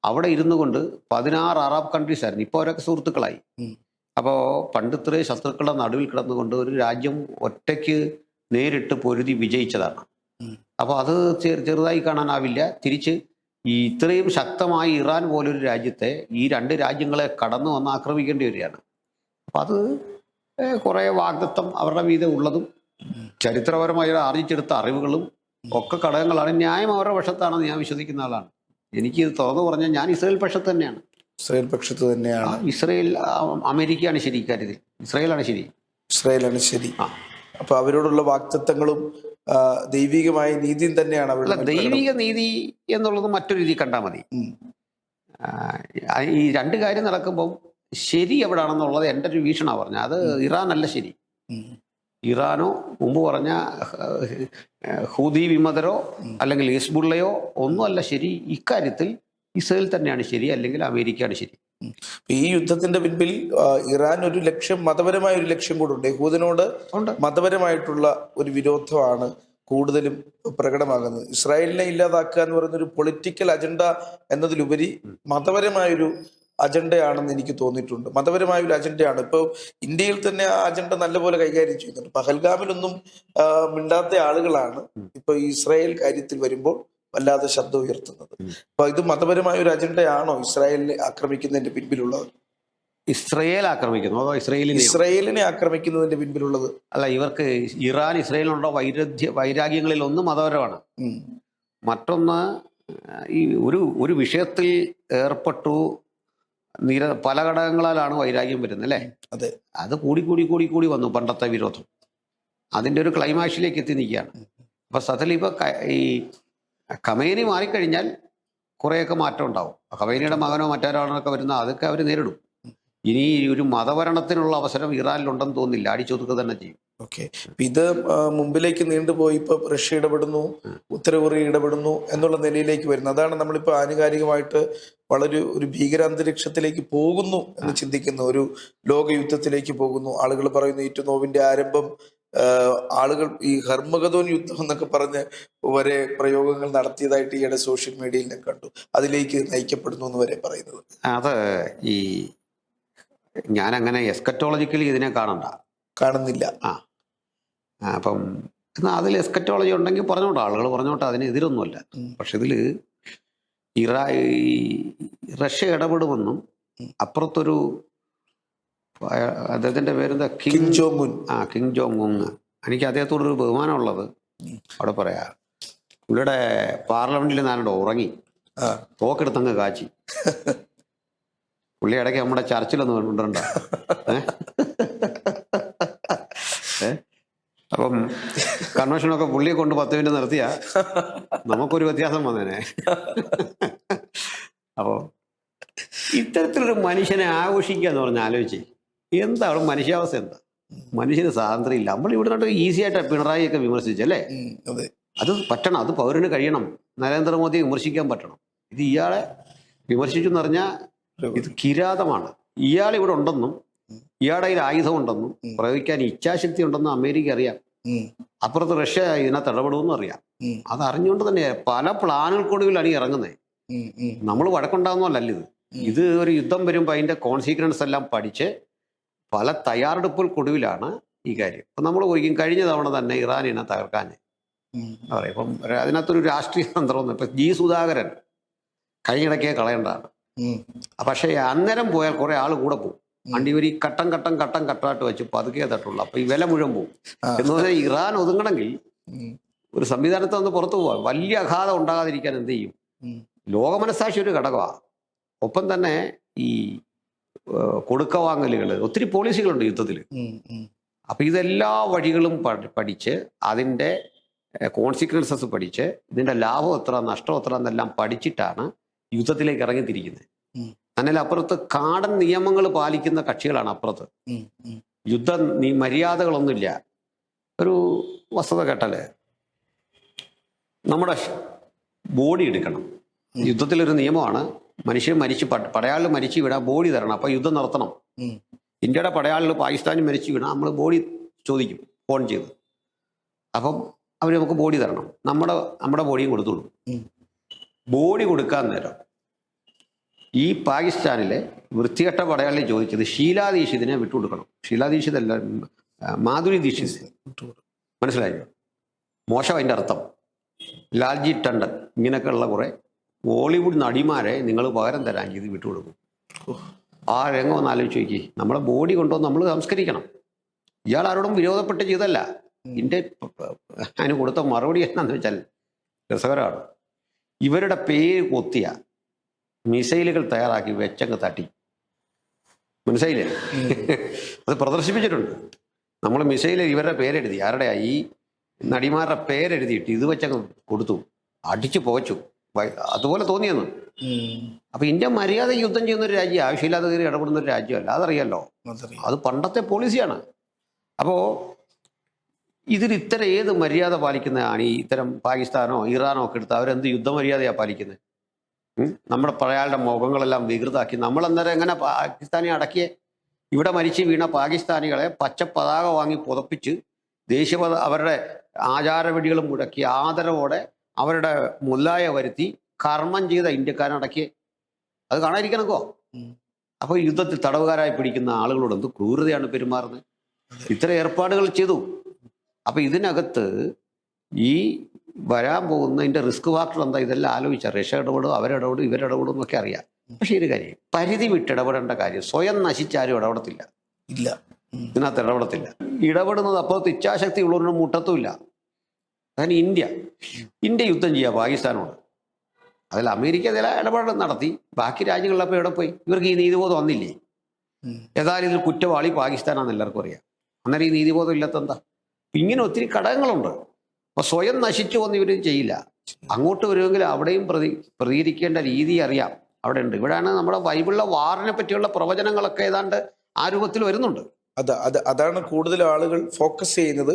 അവിടെ ഇരുന്നു കൊണ്ട് 16 അറബ് കൺട്രീസ് ആയിരുന്നു, ഇപ്പോൾ അവരൊക്കെ സുഹൃത്തുക്കളായി. അപ്പോൾ പണ്ട് ഇത്രയും ശത്രുക്കളുടെ നടുവിൽ കിടന്നുകൊണ്ട് ഒരു രാജ്യം ഒറ്റയ്ക്ക് നേരിട്ട് പൊരുതി വിജയിച്ചതാണ്. അപ്പോൾ അത് ചെറുതായി കാണാനാവില്ല. തിരിച്ച് ഈ ഇത്രയും ശക്തമായി ഇറാൻ പോലൊരു രാജ്യത്തെ ഈ രണ്ട് രാജ്യങ്ങളെ കടന്നു വന്ന് ആക്രമിക്കേണ്ടി വരികയാണ്. അപ്പം അത് കുറേ വാഗ്ദത്തം അവരുടെ വീതം ഉള്ളതും ചരിത്രപരമായി ആർജിച്ചെടുത്ത അറിവുകളും ഒക്കെ ഘടകങ്ങളാണ്. ന്യായം അവരുടെ പക്ഷത്താണെന്ന് ഞാൻ വിശ്വസിക്കുന്ന ആളാണ്. എനിക്ക് ഇത് തുറന്നു പറഞ്ഞാൽ ഞാൻ ഇസ്രായേൽ പക്ഷത്ത് തന്നെയാണ്. ഇസ്രായേൽ പക്ഷത്ത് തന്നെയാണ്. ഇസ്രായേൽ അമേരിക്കയാണ് ശരി ഇക്കാര്യത്തിൽ. ഇസ്രായേലാണ് ശരി. ഇസ്രായേലാണ് ശരി. അപ്പൊ അവരോടുള്ള വാക്തത്വങ്ങളും ദൈവികമായ നീതിയും തന്നെയാണ് അല്ല, ദൈവിക നീതി എന്നുള്ളത് മറ്റൊരു രീതി കണ്ടാൽ മതി. ഈ രണ്ട് കാര്യം നടക്കുമ്പം ശരി എവിടാണെന്നുള്ളത് എൻ്റെ ഒരു വീക്ഷണമാണ് പറഞ്ഞത്. അത് ഇറാൻ അല്ല ശരി. ഇറാനോ മുമ്പ് പറഞ്ഞ ഹൂതി വിമതരോ അല്ലെങ്കിൽ ഹിസ്ബുള്ളയോ ഒന്നുമല്ല ശരി. ഇക്കാര്യത്തിൽ ഇസ്രായേൽ തന്നെയാണ് ശരി, അല്ലെങ്കിൽ അമേരിക്കയാണ് ശരി. ഈ യുദ്ധത്തിന്റെ പിൻപിൽ ഇറാൻ ഒരു ലക്ഷ്യം, മതപരമായ ഒരു ലക്ഷ്യം കൂടെ ഉണ്ട്. യഹൂദനോട് മതപരമായിട്ടുള്ള ഒരു വിരോധമാണ് കൂടുതലും പ്രകടമാകുന്നത്. ഇസ്രായേലിനെ ഇല്ലാതാക്കുക എന്ന് പറയുന്ന ഒരു പൊളിറ്റിക്കൽ അജണ്ട എന്നതിലുപരി മതപരമായൊരു അജണ്ടയാണെന്ന് എനിക്ക് തോന്നിയിട്ടുണ്ട്. മതപരമായ ഒരു അജണ്ടയാണ്. ഇപ്പോൾ ഇന്ത്യയിൽ തന്നെ ആ അജണ്ട നല്ലപോലെ കൈകാര്യം ചെയ്യുന്നുണ്ട്. പഹൽഗാമിലൊന്നും മിണ്ടാത്ത ആളുകളാണ് ഇപ്പൊ ഇസ്രായേൽ കാര്യത്തിൽ വരുമ്പോൾ വല്ലാതെ ശബ്ദം ഉയർത്തുന്നത്. അപ്പൊ ഇത് മതപരമായ ഒരു അജണ്ടയാണോ ഇസ്രായേലിനെ ആക്രമിക്കുന്നതിന്റെ പിൻപിലുള്ളത്? ഇസ്രായേൽ ആക്രമിക്കുന്നു അതോ ഇസ്രായേലിനെ ആക്രമിക്കുന്നതിന്റെ പിൻപിലുള്ളത്? അല്ല, ഇവർക്ക് ഇറാൻ ഇസ്രായേലിനുള്ള വൈരാഗ്യങ്ങളിൽ ഒന്ന് മതപരമാണ്. മറ്റൊന്ന് ഈ ഒരു വിഷയത്തിൽ ഏർപ്പെട്ടു പല ഘടകങ്ങളാലാണ് വൈരാഗ്യം വരുന്നത് അല്ലേ? അതെ. അത് കൂടി വന്നു പണ്ടത്തെ വിരോധം. അതിൻ്റെ ഒരു ക്ലൈമാക്സിലേക്ക് എത്തി നിൽക്കുകയാണ്. അപ്പൊ സത്യത്തിൽ ഇപ്പൊ ഈ ഖമേനി മാറിക്കഴിഞ്ഞാൽ കുറേയൊക്കെ മാറ്റം ഉണ്ടാവും. ഖമേനിയുടെ മകനോ മറ്റൊരാളൊക്കെ വരുന്ന അതൊക്കെ അവർ നേരിടും. ഇനി ഒരു മതഭരണത്തിനുള്ള അവസരം ഇറാനിലുണ്ടെന്ന് തോന്നുന്നില്ല. അടിച്ചൊതുക്കുക തന്നെ ചെയ്യും. ഓക്കെ. ഇത് മുമ്പിലേക്ക് നീണ്ടുപോയി. ഇപ്പൊ റഷ്യ ഇടപെടുന്നു, ഉത്തര കൊറിയ ഇടപെടുന്നു എന്നുള്ള നിലയിലേക്ക് വരുന്നു. അതാണ് നമ്മളിപ്പോൾ ആനുകാലികമായിട്ട് വളരെ ഒരു ഭീകരാന്തരീക്ഷത്തിലേക്ക് പോകുന്നു എന്ന് ചിന്തിക്കുന്ന ഒരു ലോകയുദ്ധത്തിലേക്ക് പോകുന്നു. ആളുകൾ പറയുന്നു ഏറ്റവും നോവിന്റെ ആരംഭം ആളുകൾ ഈ ഹർമഗദോൻ യുദ്ധം എന്നൊക്കെ പറഞ്ഞ് വരെ പ്രയോഗങ്ങൾ നടത്തിയതായിട്ട് ഈയിടെ സോഷ്യൽ മീഡിയയിൽ ഞാൻ കണ്ടു. അതിലേക്ക് നയിക്കപ്പെടുന്നു എന്ന് വരെ പറയുന്നത്. അത് ഈ ഞാൻ അങ്ങനെ എസ്കറ്റോളജിക്കലി ഇതിനെ കാണുന്നില്ല. അപ്പം എന്നാൽ അതിൽ എസ്കറ്റോളജി ഉണ്ടെങ്കിൽ പറഞ്ഞോട്ടെ, ആളുകൾ പറഞ്ഞോട്ടെ, അതിനെതിരൊന്നുമല്ല. പക്ഷെ ഇതിൽ റഷ്യ ഇടപെടുമെന്നും അപ്പുറത്തൊരു അദ്ദേഹത്തിന്റെ പേരെന്താ, Kim Jong Un. Kim Jong Un. എനിക്ക് അദ്ദേഹത്തോടൊരു ബഹുമാനമുള്ളത് അവിടെ പറയാ. പുള്ളിയുടെ പാർലമെന്റിൽ ഞാനിവിടെ ഉറങ്ങി തോക്കെടുത്തങ്ങ് കാച്ചി. പുള്ളി ഇടയ്ക്ക് നമ്മുടെ ചർച്ചിലൊന്നും കൊണ്ടുവരണ്ട. അപ്പം കൺവെൻഷനൊക്കെ പുള്ളിയെ കൊണ്ട് 10 മിനിറ്റ് നിർത്തിയ നമുക്കൊരു വ്യത്യാസം വന്നേനെ. അപ്പോൾ ഇത്തരത്തിലൊരു മനുഷ്യനെ ആഘോഷിക്കുക എന്ന് പറഞ്ഞാൽ ആലോചിച്ച് എന്താണ് മനുഷ്യാവസ്ഥ? എന്താ മനുഷ്യന് സ്വാതന്ത്ര്യം ഇല്ല? നമ്മൾ ഇവിടെ നിന്നിട്ട് ഈസി ആയിട്ട് പിണറായിയൊക്കെ വിമർശിച്ചല്ലേ? അത് പറ്റണം, അത് പൗരന് കഴിയണം. നരേന്ദ്രമോദിയെ വിമർശിക്കാൻ പറ്റണം. ഇത് ഇയാളെ വിമർശിച്ചു എന്ന് പറഞ്ഞാൽ ഇത് കിരാതമാണ്. ഇയാൾ ഇവിടെ ഉണ്ടെന്നും ഇയാളുടെ കയ്യിൽ ആയുധം ഉണ്ടെന്നും പ്രയോഗിക്കാൻ ഇച്ഛാശക്തി ഉണ്ടെന്നും അമേരിക്ക അറിയാം. അപ്പുറത്ത് റഷ്യ ഇതിനകത്ത് ഇടപെടുമെന്നും അറിയാം. അത് അറിഞ്ഞുകൊണ്ട് തന്നെ പല പ്ലാനുകൾക്കൊടുവിലാണ് ഈ ഇറങ്ങുന്നത്. നമ്മൾ വഴക്കുണ്ടാകുന്നതല്ല ഇത്. ഇത് ഒരു യുദ്ധം വരുമ്പോൾ അതിന്റെ കോൺസിക്വൻസ് എല്ലാം പഠിച്ച് പല തയ്യാറെടുപ്പുകൾക്കൊടുവിലാണ് ഈ കാര്യം. ഇപ്പം നമ്മൾ കഴിഞ്ഞ തവണ തന്നെ ഇറാനിനെ തകർക്കാൻ പറയാം. ഇപ്പം അതിനകത്തൊരു രാഷ്ട്രീയ തന്ത്രമൊന്നും ഇപ്പം ജി സുധാകരൻ കഴിഞ്ഞിടയ്ക്കേ കളയേണ്ടതാണ്. പക്ഷേ അന്നേരം പോയാൽ കുറെ ആൾ കൂടെ പോകും. അണ്ടി ഒരു ഘട്ടമായിട്ട് വെച്ച് പതുക്കെ തട്ടുള്ളൂ. അപ്പൊ ഈ വില മുഴുവൻ പോകും. എന്ന് പറഞ്ഞാൽ ഇറാൻ ഒതുങ്ങണമെങ്കിൽ ഒരു സംവിധാനത്തെ ഒന്ന് പുറത്തു പോകാം. വലിയ അഘാതം ഉണ്ടാകാതിരിക്കാൻ എന്ത് ചെയ്യും? ലോകമനസാക്ഷി ഒരു ഘടകമാണ്. ഒപ്പം തന്നെ ഈ കൊടുക്കവാങ്ങലുകൾ, ഒത്തിരി പോളിസികളുണ്ട് യുദ്ധത്തിൽ. അപ്പൊ ഇതെല്ലാ വഴികളും പഠിച്ച് അതിൻ്റെ കോൺസിക്വൻസസ് പഠിച്ച് ഇതിൻ്റെ ലാഭം എത്ര നഷ്ടം എത്ര എന്നെല്ലാം പഠിച്ചിട്ടാണ് യുദ്ധത്തിലേക്ക് ഇറങ്ങിത്തിരിക്കുന്നത്. എന്നാൽ അപ്പുറത്ത് കാടൻ നിയമങ്ങൾ പാലിക്കുന്ന കക്ഷികളാണ് അപ്പുറത്ത്. യുദ്ധ മര്യാദകളൊന്നുമില്ല. ഒരു വസ്തുത കേട്ടാല് നമ്മുടെ ബോഡി എടുക്കണം. യുദ്ധത്തിലൊരു നിയമമാണ്, മനുഷ്യൻ പടയാളികൾ മരിച്ചു വീണാൽ ബോഡി തരണം. അപ്പൊ യുദ്ധം നടത്തണം. ഇന്ത്യയുടെ പടയാളികൾ പാകിസ്ഥാനിൽ മരിച്ചു വീണാൽ നമ്മൾ ബോഡി ചോദിക്കും ഫോൺ ചെയ്ത്. അപ്പം അവർ നമുക്ക് ബോഡി തരണം. നമ്മുടെ ബോഡിയും കൊടുത്തോളൂ. ബോഡി കൊടുക്കാൻ നേരം ഈ പാകിസ്ഥാനിലെ വൃത്തികെട്ട പടയാളി ചോദിച്ചത് ഷീലാ ദീക്ഷിതിനെ വിട്ടുകൊടുക്കണം. ഷീലാ ദീക്ഷിതല്ല, മാധുരി ദീക്ഷിത്. മനസ്സിലായോ? മോശം അതിൻ്റെ അർത്ഥം. ലാൽജി ടണ്ടൻ ഇങ്ങനെയൊക്കെ ഉള്ള കുറെ ബോളിവുഡ് നടിമാരെ നിങ്ങൾ പകരം തരാൻ ചെയ്ത് വിട്ടുകൊടുക്കും. ആ രംഗം ഒന്ന് ആലോചിച്ച് നോക്കി. നമ്മളെ ബോഡി കൊണ്ടുവന്ന് നമ്മൾ സംസ്കരിക്കണം. ഇയാൾ ആരോടും വിരോധപ്പെട്ട് ചെയ്തല്ല. ഇതിൻ്റെ അതിന് കൊടുത്ത മറുപടി എന്നാന്ന് വെച്ചാൽ രസകരമാണ്. ഇവരുടെ പേര് കൊത്തിയ മിസൈലുകൾ തയ്യാറാക്കി വെച്ചങ്ങ് തട്ടി. മനസ്സിലായില്ലേ? അത് പ്രദർശിപ്പിച്ചിട്ടുണ്ട്. നമ്മൾ മിസൈൽ ഇവരുടെ പേരെഴുതി, ആരുടെയാ ഈ നടിമാരുടെ പേരെഴുതിയിട്ട് ഇത് വെച്ചങ്ങ് കൊടുത്തു, അടിച്ചു പോച്ചു. അതുപോലെ തോന്നിയെന്ന്. അപ്പൊ ഇന്ത്യ മര്യാദ യുദ്ധം ചെയ്യുന്ന ഒരു രാജ്യം, ആവശ്യമില്ലാതെ കയറി ഇടപെടുന്ന ഒരു രാജ്യമല്ല, അതറിയാലോ. അത് പണ്ടത്തെ പോളിസിയാണ്. അപ്പോ ഇതിൽ ഇത്തരം ഏത് മര്യാദ പാലിക്കുന്നതാണ് ഈ ഇത്തരം പാകിസ്ഥാനോ ഇറാനോ ഒക്കെ എടുത്ത് അവരെന്ത് യുദ്ധമര്യാദയാണ് പാലിക്കുന്നത്? നമ്മുടെ പഴയാളുടെ മുഖങ്ങളെല്ലാം വികൃതാക്കി നമ്മൾ അന്നേരം എങ്ങനെ പാകിസ്ഥാനെ അടക്കിയേ? ഇവിടെ മരിച്ചു വീണ പാകിസ്ഥാനികളെ പച്ച പതാക വാങ്ങി പുതപ്പിച്ച് ദേശീയപത അവരുടെ ആചാരവെടികളും മുടക്കി ആദരവോടെ അവരുടെ മുല്ലായ വരുത്തി കർമ്മം ചെയ്ത ഇന്ത്യക്കാരനടക്കിയേ. അത് കാണാതിരിക്കണക്കോ? അപ്പൊ യുദ്ധത്തിൽ തടവുകാരായി പിടിക്കുന്ന ആളുകളോട് എന്ത് ക്രൂരതയാണ് പെരുമാറുന്നത്. ഇത്തരം ഏർപ്പാടുകൾ ചെയ്തു. അപ്പൊ ഇതിനകത്ത് ഈ വരാൻ പോകുന്നതിന്റെ റിസ്ക് ഫാക്ടർ എന്താ? ഇതെല്ലാം ആലോചിച്ചാൽ റഷ്യ ഇടപെടും, അവരിടപെടും, ഇവരിടപെടും എന്നൊക്കെ അറിയാം. പക്ഷെ ഒരു കാര്യം, പരിധി വിട്ടിടപെടേണ്ട കാര്യം. സ്വയം നശിച്ചാരും ഇടപെടത്തില്ല. ഇല്ല, ഇതിനകത്ത് ഇടപെടത്തില്ല. ഇടപെടുന്നത് അപ്പോഴത്തെ ഇച്ഛാശക്തി ഉള്ളവരുടെ മുട്ടത്തുമില്ല. അതാണ് ഇന്ത്യ യുദ്ധം ചെയ്യുക പാകിസ്ഥാനോട്. അതിൽ അമേരിക്ക ചില ഇടപെടൽ നടത്തി. ബാക്കി രാജ്യങ്ങളിലപ്പോൾ എവിടെ പോയി? ഇവർക്ക് ഈ നീതിബോധം വന്നില്ലേ? ഏതായാലും ഇതിൽ കുറ്റവാളി പാകിസ്ഥാനാണെന്ന് എല്ലാവർക്കും അറിയാം. അന്നേരം ഈ നീതിബോധം ഇല്ലാത്തെന്താ? ഇങ്ങനെ ഒത്തിരി ഘടകങ്ങളുണ്ട്. അപ്പൊ സ്വയം നശിച്ചു വന്ന് ഇവരും ചെയ്യില്ല. അങ്ങോട്ട് വരുമെങ്കിൽ അവിടെയും പ്രതികരിക്കേണ്ട രീതി അറിയാം. അവിടെ ഉണ്ട്. ഇവിടെയാണ് നമ്മുടെ ബൈബിളിലെ വാറിനെ പറ്റിയുള്ള പ്രവചനങ്ങളൊക്കെ ഏതാണ്ട് ആ രൂപത്തിൽ വരുന്നുണ്ട്. അതാണ് കൂടുതൽ ആളുകൾ ഫോക്കസ് ചെയ്യുന്നത്.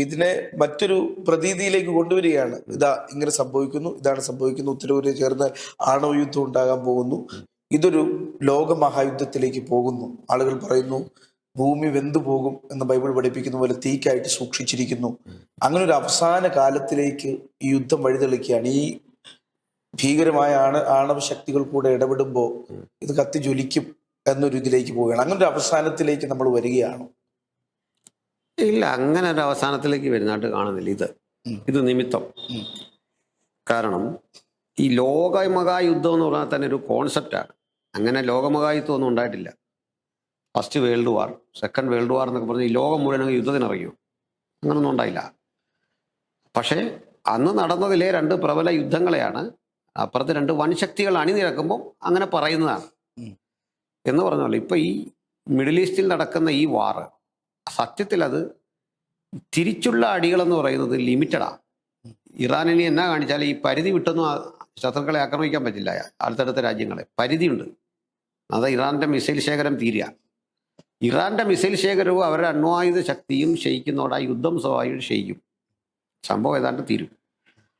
ഇതിനെ മറ്റൊരു പ്രതീതിയിലേക്ക് കൊണ്ടുവരികയാണ്. ഇങ്ങനെ സംഭവിക്കുന്നു, ഇതാണ് സംഭവിക്കുന്നു, ഉത്തരകൊറിയ ചേർന്ന് ആണവ യുദ്ധം ഉണ്ടാകാൻ പോകുന്നു, ഇതൊരു ലോകമഹായുദ്ധത്തിലേക്ക് പോകുന്നു. ആളുകൾ പറയുന്നു ഭൂമി വെന്തു പോകും എന്ന് ബൈബിൾ പഠിപ്പിക്കുന്ന പോലെ തീക്കായിട്ട് സൂക്ഷിച്ചിരിക്കുന്നു. അങ്ങനെ ഒരു അവസാന കാലത്തിലേക്ക് ഈ യുദ്ധം വഴിതെളിക്കുകയാണ്. ഈ ഭീകരമായ ആണവ ശക്തികൾ കൂടെ ഇടപെടുമ്പോൾ ഇത് കത്തി ജ്വലിക്കും എന്നൊരു ഇതിലേക്ക് പോവുകയാണ്. അങ്ങനെ ഒരു അവസാനത്തിലേക്ക് നമ്മൾ വരികയാണ്. ഇല്ല, അങ്ങനെ ഒരു അവസാനത്തിലേക്ക് വരുന്നതായിട്ട് കാണുന്നില്ല. ഇത് നിമിത്തം. കാരണം ഈ ലോകമഹായുദ്ധം എന്ന് പറഞ്ഞാൽ തന്നെ ഒരു കോൺസെപ്റ്റാണ്. അങ്ങനെ ലോകമഹായുദ്ധം ഒന്നും ഉണ്ടായിട്ടില്ല. First world war, second world war എന്നൊക്കെ പറഞ്ഞ് ഈ ലോകം മുഴുവൻ യുദ്ധത്തിനിറങ്ങിയോ? അങ്ങനൊന്നും ഉണ്ടായില്ല. പക്ഷേ അന്ന് നടന്നതിലെ രണ്ട് പ്രബല യുദ്ധങ്ങളെയാണ് അപ്പുറത്ത് രണ്ട് വൻശക്തികൾ അണിനിരക്കുമ്പോൾ അങ്ങനെ പറയുന്നതാണ്. എന്ന് പറഞ്ഞാൽ ഇപ്പൊ ഈ മിഡിൽ ഈസ്റ്റിൽ നടക്കുന്ന ഈ വാറ് സത്യത്തിൽ അത് തിരിച്ചുള്ള അടികളെന്ന് പറയുന്നത് ലിമിറ്റഡാണ്. ഇറാനിനി എന്നാ കാണിച്ചാൽ ഈ പരിധി വിട്ടൊന്നും ശത്രുക്കളെ ആക്രമിക്കാൻ പറ്റില്ല. അടുത്തടുത്ത രാജ്യങ്ങളെ പരിധിയുണ്ട്. അത് ഇറാന്റെ മിസൈൽ ശേഖരം തീരുക. ഇറാന്റെ മിസൈൽ ശേഖരവും അവരുടെ അണ്വായുധ ശക്തിയും ക്ഷയിക്കുന്നതോടെ ആ യുദ്ധം സ്വാഭാവികം ക്ഷയിക്കും. സംഭവം ഏതാണ്ട് തീരും.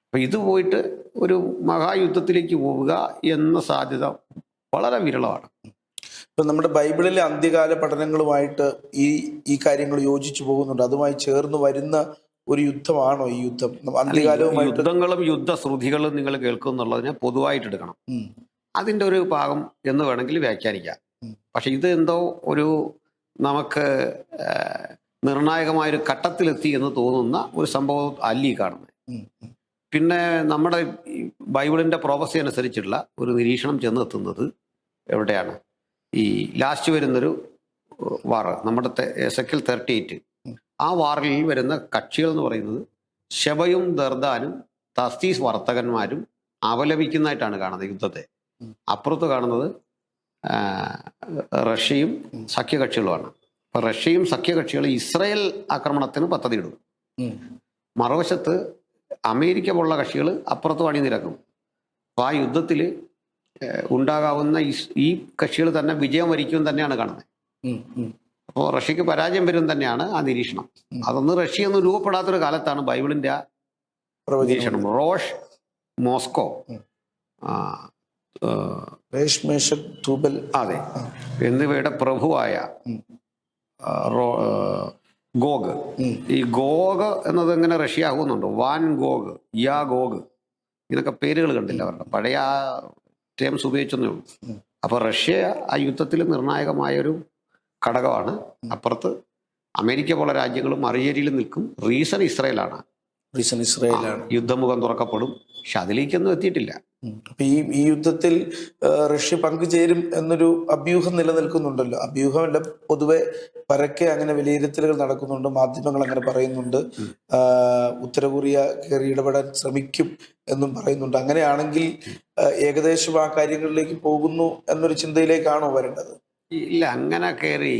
അപ്പൊ ഇത് പോയിട്ട് ഒരു മഹായുദ്ധത്തിലേക്ക് പോവുക എന്ന സാധ്യത വളരെ വിരളമാണ്. ഇപ്പൊ നമ്മുടെ ബൈബിളിലെ അന്ത്യകാല പഠനങ്ങളുമായിട്ട് ഈ കാര്യങ്ങൾ യോജിച്ചു പോകുന്നുണ്ട്. അതുമായി ചേർന്ന് വരുന്ന ഒരു യുദ്ധമാണോ ഈ യുദ്ധം? അന്ത്യകാലവുമായിട്ട് യുദ്ധങ്ങളും യുദ്ധശ്രുതികളും നിങ്ങൾ കേൾക്കുന്നുള്ളതിനെ പൊതുവായിട്ട് എടുക്കണം. അതിൻ്റെ ഒരു ഭാഗം എന്ന് വേണമെങ്കിൽ വ്യാഖ്യാനിക്കാം. പക്ഷെ ഇത് എന്തോ ഒരു നമുക്ക് നിർണായകമായൊരു ഘട്ടത്തിലെത്തി എന്ന് തോന്നുന്ന ഒരു സംഭവം അല്ലി കാണുന്നത്. പിന്നെ നമ്മുടെ ബൈബിളിൻ്റെ പ്രോഫസി അനുസരിച്ചുള്ള ഒരു നിരീക്ഷണം ചെന്നെത്തുന്നത് എവിടെയാണ്? ഈ ലാസ്റ്റ് വരുന്നൊരു വാറ്, നമ്മുടെ എസെക്കിൽ 38, ആ വാറിൽ വരുന്ന കക്ഷികൾ എന്ന് പറയുന്നത് ശബയും ദർദാനും തസ്തീസ് വർത്തകന്മാരും അപലപിക്കുന്നതായിട്ടാണ് കാണുന്നത് യുദ്ധത്തെ. അപ്പുറത്ത് കാണുന്നത് റഷ്യയും സഖ്യകക്ഷികളുമാണ്. അപ്പൊ റഷ്യയും സഖ്യകക്ഷികളും ഇസ്രായേൽ ആക്രമണത്തിന് പദ്ധതിയിടും. മറുവശത്ത് അമേരിക്ക പോലുള്ള കക്ഷികൾ അപ്പുറത്ത് അണിനിരക്കും. അപ്പോൾ ആ യുദ്ധത്തിൽ ഉണ്ടാകാവുന്ന ഈ കക്ഷികൾ തന്നെ വിജയം വരിക്കും തന്നെയാണ് കാണുന്നത്. അപ്പോൾ റഷ്യക്ക് പരാജയം വരും തന്നെയാണ് ആ നിരീക്ഷണം. അതൊന്നും റഷ്യ ഒന്നും രൂപപ്പെടാത്തൊരു കാലത്താണ് ബൈബിളിൻ്റെ ആ നിരീക്ഷണം. റോഷ്, മോസ്കോ, അതെ, എന്നിവയുടെ പ്രഭുവായ ഗോഗ്. ഈ ഗോഗ് എന്നത് എങ്ങനെ റഷ്യ ആകുന്നുണ്ടോ? വാൻ ഗോഗ്, യാ ഗോഗ്, ഇങ്ങനൊക്കെ പേരുകൾ കണ്ടില്ല അവരുടെ. പഴയ ആ ടേംസ് ഉപയോഗിച്ചെന്നേ ഉള്ളൂ. അപ്പൊ റഷ്യ ആ യുദ്ധത്തിൽ നിർണായകമായൊരു ഘടകമാണ്. അപ്പുറത്ത് അമേരിക്ക പോലെ രാജ്യങ്ങളും മറിയേരിയിൽ നിൽക്കും. റീസൺ ഇസ്രായേലാണ്. യുദ്ധമുഖം തുറക്കപ്പെടും. പക്ഷെ അതിലേക്കൊന്നും എത്തിയിട്ടില്ല. അപ്പൊ ഈ യുദ്ധത്തിൽ റഷ്യ പങ്കുചേരും എന്നൊരു അഭ്യൂഹം നിലനിൽക്കുന്നുണ്ടല്ലോ. അഭ്യൂഹമല്ല, പൊതുവെ പരക്കെ അങ്ങനെ വിലയിരുത്തലുകൾ നടക്കുന്നുണ്ട്, മാധ്യമങ്ങൾ അങ്ങനെ പറയുന്നുണ്ട്. ഉത്തര കൊറിയ കയറി ഇടപെടാൻ ശ്രമിക്കും എന്നും പറയുന്നുണ്ട്. അങ്ങനെയാണെങ്കിൽ ഏകദേശം ആ കാര്യങ്ങളിലേക്ക് പോകുന്നു എന്നൊരു ചിന്തയിലേക്കാണോ വരേണ്ടത്? ഇല്ല, അങ്ങനെ കയറി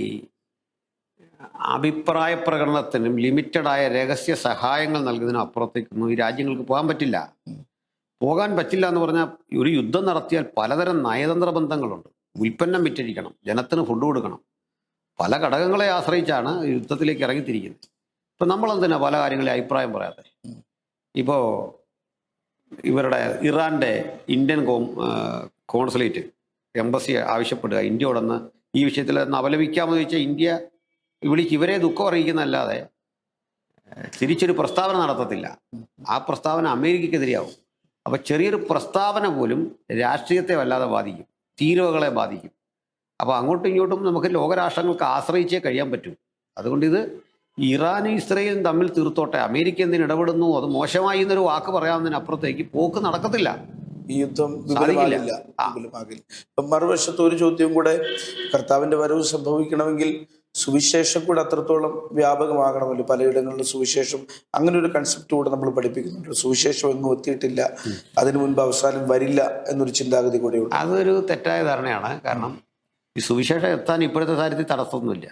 അഭിപ്രായ പ്രകടനത്തിനും ലിമിറ്റഡായ രഹസ്യ സഹായങ്ങൾ നൽകുന്നതിനും അപ്പുറത്തേക്കൊന്നും ഈ രാജ്യങ്ങൾക്ക് പോകാൻ പറ്റില്ല. പോകാൻ പറ്റില്ല എന്ന് പറഞ്ഞാൽ, ഒരു യുദ്ധം നടത്തിയാൽ പലതരം നയതന്ത്ര ബന്ധങ്ങളുണ്ട്. ഉൽപ്പന്നം വിറ്റഴിക്കണം, ജനത്തിന് ഫുഡ് കൊടുക്കണം, പല ഘടകങ്ങളെ ആശ്രയിച്ചാണ് യുദ്ധത്തിലേക്ക് ഇറങ്ങിത്തിരിക്കുന്നത്. ഇപ്പം നമ്മളെന്തിനാ പല കാര്യങ്ങളെ അഭിപ്രായം പറയാതെ? ഇപ്പോൾ ഇവരുടെ ഇറാൻ്റെ ഇന്ത്യൻ കോൺസുലേറ്റ് എംബസി ആവശ്യപ്പെടുക ഇന്ത്യയോടൊന്ന് ഈ വിഷയത്തിൽ ഒന്ന് അപലപിക്കാമെന്ന് ചോദിച്ചാൽ ഇന്ത്യ വിളിച്ച് ഇവരെ ദുഃഖം അറിയിക്കുന്നതല്ലാതെ തിരിച്ചൊരു പ്രസ്താവന നടത്തത്തില്ല. ആ പ്രസ്താവന അമേരിക്കക്കെതിരെയാവും. അപ്പോൾ ചെറിയൊരു പ്രസ്താവന പോലും രാഷ്ട്രീയത്തെ വല്ലാതെ ബാധിക്കും, തീരുവകളെ ബാധിക്കും. അപ്പോൾ അങ്ങോട്ടും ഇങ്ങോട്ടും നമുക്ക് ലോകരാഷ്ട്രങ്ങൾക്ക് ആശ്രയിച്ചേ കഴിയാൻ പറ്റൂ. അതുകൊണ്ട് ഇത് ഇറാനും ഇസ്രയേലും തമ്മിൽ തീർത്തോട്ടെ, അമേരിക്ക എന്തിന് ഇടപെടുന്നു, അത് മോശമായി എന്നൊരു വാക്ക് പറയാവുന്നതിനപ്പുറത്തേക്ക് പോക്ക് നടക്കത്തില്ല. ഈ യുദ്ധം വിപുലമാകില്ല. ഇപ്പം മറുവശത്ത് ഒരു ചോദ്യം കൂടെ, കർത്താവിന്റെ വരവ് സംഭവിക്കണമെങ്കിൽ സുവിശേഷം കൂടെ അത്രത്തോളം വ്യാപകമാകണമല്ലോ. പലയിടങ്ങളിലും സുവിശേഷം അങ്ങനെ ഒരു കൺസെപ്റ്റ് കൂടെ നമ്മൾ പഠിപ്പിക്കുന്നുണ്ട്. സുവിശേഷം എങ്ങും എത്തിയിട്ടില്ല, അതിനു മുൻപ് അവസാനം വരില്ല എന്നൊരു ചിന്താഗതി കൂടെയുണ്ട്. അതൊരു തെറ്റായ ധാരണയാണ്. കാരണം ഈ സുവിശേഷം എത്താൻ ഇപ്പോഴത്തെ കാര്യത്തിൽ തടസ്സമൊന്നുമില്ല.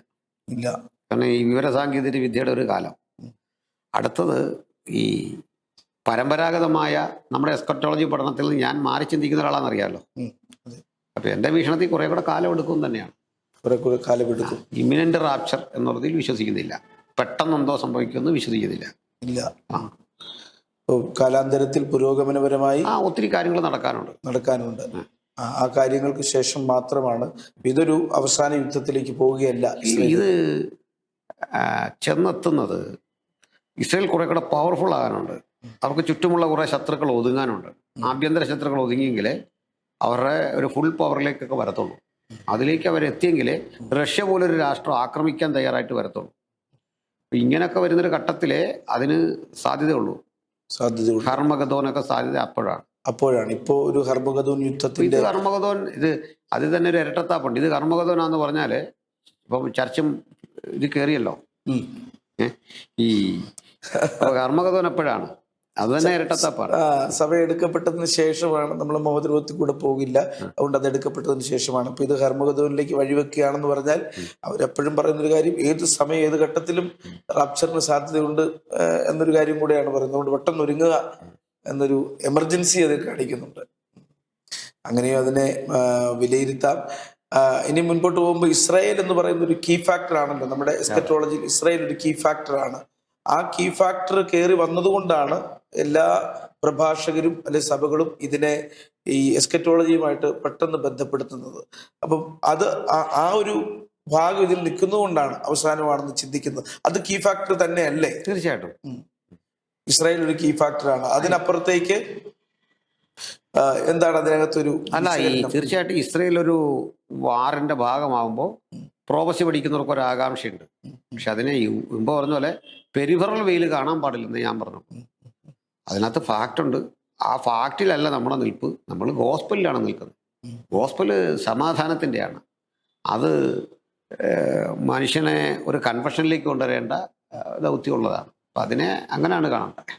ഇല്ല, കാരണം ഈ വിവരസാങ്കേതിക വിദ്യയുടെ ഒരു കാലം. അടുത്തത് ഈ പരമ്പരാഗതമായ നമ്മുടെ എസ്കറ്റോളജി പഠനത്തിൽ ഞാൻ മാറി ചിന്തിക്കുന്ന ഒരാളാണെന്നറിയാമല്ലോ. അപ്പം എൻ്റെ വീക്ഷണത്തിൽ കുറേ കൂടെ കാലം എടുക്കും തന്നെയാണ്. കുറെ കൂടെ കാലമെടുക്കും. ഇമിനന്റ് റാപ്ചർ എന്നുള്ളതിൽ വിശ്വസിക്കുന്നില്ല. പെട്ടെന്നെന്തോ സംഭവിക്കുമെന്ന് വിശ്വസിക്കുന്നില്ല. ഇല്ല, കാലാന്തരത്തിൽ പുരോഗമനപരമായി ഒത്തിരി കാര്യങ്ങൾ നടക്കാനുണ്ട്. ആ കാര്യങ്ങൾക്ക് ശേഷം മാത്രമാണ് ഇതൊരു അവസാന യുദ്ധത്തിലേക്ക് പോവുകയല്ല. ഇത് ചെന്നെത്തുന്നത് ഇസ്രയേൽ കുറെ കൂടെ പവർഫുൾ ആകാനുണ്ട്. അവർക്ക് ചുറ്റുമുള്ള കുറേ ശത്രുക്കൾ ഒതുങ്ങാനുണ്ട്. ആഭ്യന്തര ശത്രുക്കൾ ഒതുങ്ങിയെങ്കിലേ അവരുടെ ഒരു ഫുൾ പവറിലേക്കൊക്കെ വരത്തുള്ളൂ. അതിലേക്ക് അവരെത്തിയെങ്കിൽ റഷ്യ പോലൊരു രാഷ്ട്രം ആക്രമിക്കാൻ തയ്യാറായിട്ട് വരത്തുള്ളൂ. ഇങ്ങനെയൊക്കെ വരുന്നൊരു ഘട്ടത്തിലേ അതിന് സാധ്യതയുള്ളൂ. ഹർമഗദോനൊക്കെ സാധ്യത അപ്പോഴാണ്. ഇപ്പോൾ ഒരു ഹർമഗദോൻ യുദ്ധത്തിൽ അത് തന്നെ ഒരു ഇരട്ടത്താപ്പുണ്ട്. ഇത് ഹർമഗദോനാന്ന് പറഞ്ഞാൽ ഇപ്പം ചർച്ചും ഇത് കയറിയല്ലോ. ഈ ഹർമഗദോൻ എപ്പോഴാണ്? അത് തന്നെ ഇരട്ടത്താപ്പാണ്. സഭ എടുക്കപ്പെട്ടതിന് ശേഷമാണ്, നമ്മൾ മോഹദ്രവത്തിൽ കൂടെ പോകില്ല, അതുകൊണ്ട് അത് എടുക്കപ്പെട്ടതിന് ശേഷമാണ്. അപ്പൊ ഇത് ഹർമഗദോനിലേക്ക് വഴിവെക്കുകയാണെന്ന് പറഞ്ഞാൽ അവരെപ്പോഴും പറയുന്നൊരു കാര്യം, ഏത് സമയം ഏത് ഘട്ടത്തിലും റാപ്ചറിന് സാധ്യതയുണ്ട് എന്നൊരു കാര്യം കൂടെയാണ് പറയുന്നത്. അതുകൊണ്ട് പെട്ടെന്ന് ഒരുങ്ങുക എന്നൊരു എമർജൻസി അതിൽ കാണിക്കുന്നുണ്ട്. അങ്ങനെയും അതിനെ വിലയിരുത്താം. ഇനി മുൻപോട്ട് പോകുമ്പോൾ ഇസ്രായേൽ എന്ന് പറയുന്ന ഒരു കീ ഫാക്ടർ ആണല്ലോ നമ്മുടെ എസ്കറ്റോളജിയിൽ. ഇസ്രായേൽ ഒരു കീ ഫാക്ടറാണ്. ആ കീ ഫാക്ടർ കയറി വന്നതുകൊണ്ടാണ് എല്ലാ പ്രഭാഷകരും അല്ലെ സഭകളും ഇതിനെ ഈ എസ്കറ്റോളജിയുമായിട്ട് പെട്ടെന്ന് ബന്ധപ്പെടുത്തുന്നത്. അപ്പം അത് ആ ഒരു ഭാഗം ഇതിൽ നിൽക്കുന്നതുകൊണ്ടാണ് അവസാനമാണെന്ന് ചിന്തിക്കുന്നത്. അത് കീ ഫാക്ടർ തന്നെയല്ലേ? തീർച്ചയായിട്ടും ഇസ്രായേൽ ഒരു കീ ഫാക്ടറാണ്. അതിനപ്പുറത്തേക്ക് എന്താണ് അതിനകത്തൊരു തീർച്ചയായിട്ടും ഇസ്രായേൽ ഒരു വാറിന്റെ ഭാഗമാകുമ്പോൾ പ്രോബസി പഠിക്കുന്നവർക്ക് ഒരു ആകാംക്ഷയുണ്ട്. പക്ഷെ അതിനെ മുമ്പ് പറഞ്ഞ പോലെ പെരിഫറൽ വെയിൽ കാണാൻ പാടില്ലെന്ന് ഞാൻ പറഞ്ഞു. അതിനകത്ത് ഫാക്റ്റുണ്ട്. ആ ഫാക്റ്റിലല്ല നമ്മുടെ നിൽപ്പ്. നമ്മൾ ഗോസ്പലിലാണ് നിൽക്കുന്നത്. ഗോസ്പല് സമാധാനത്തിൻ്റെയാണ്. അത് മനുഷ്യനെ ഒരു കൺഫഷനിലേക്ക് കൊണ്ടുവരേണ്ട ദൗത്യമുള്ളതാണ്. അപ്പം അതിനെ അങ്ങനെയാണ് കാണേണ്ടത്.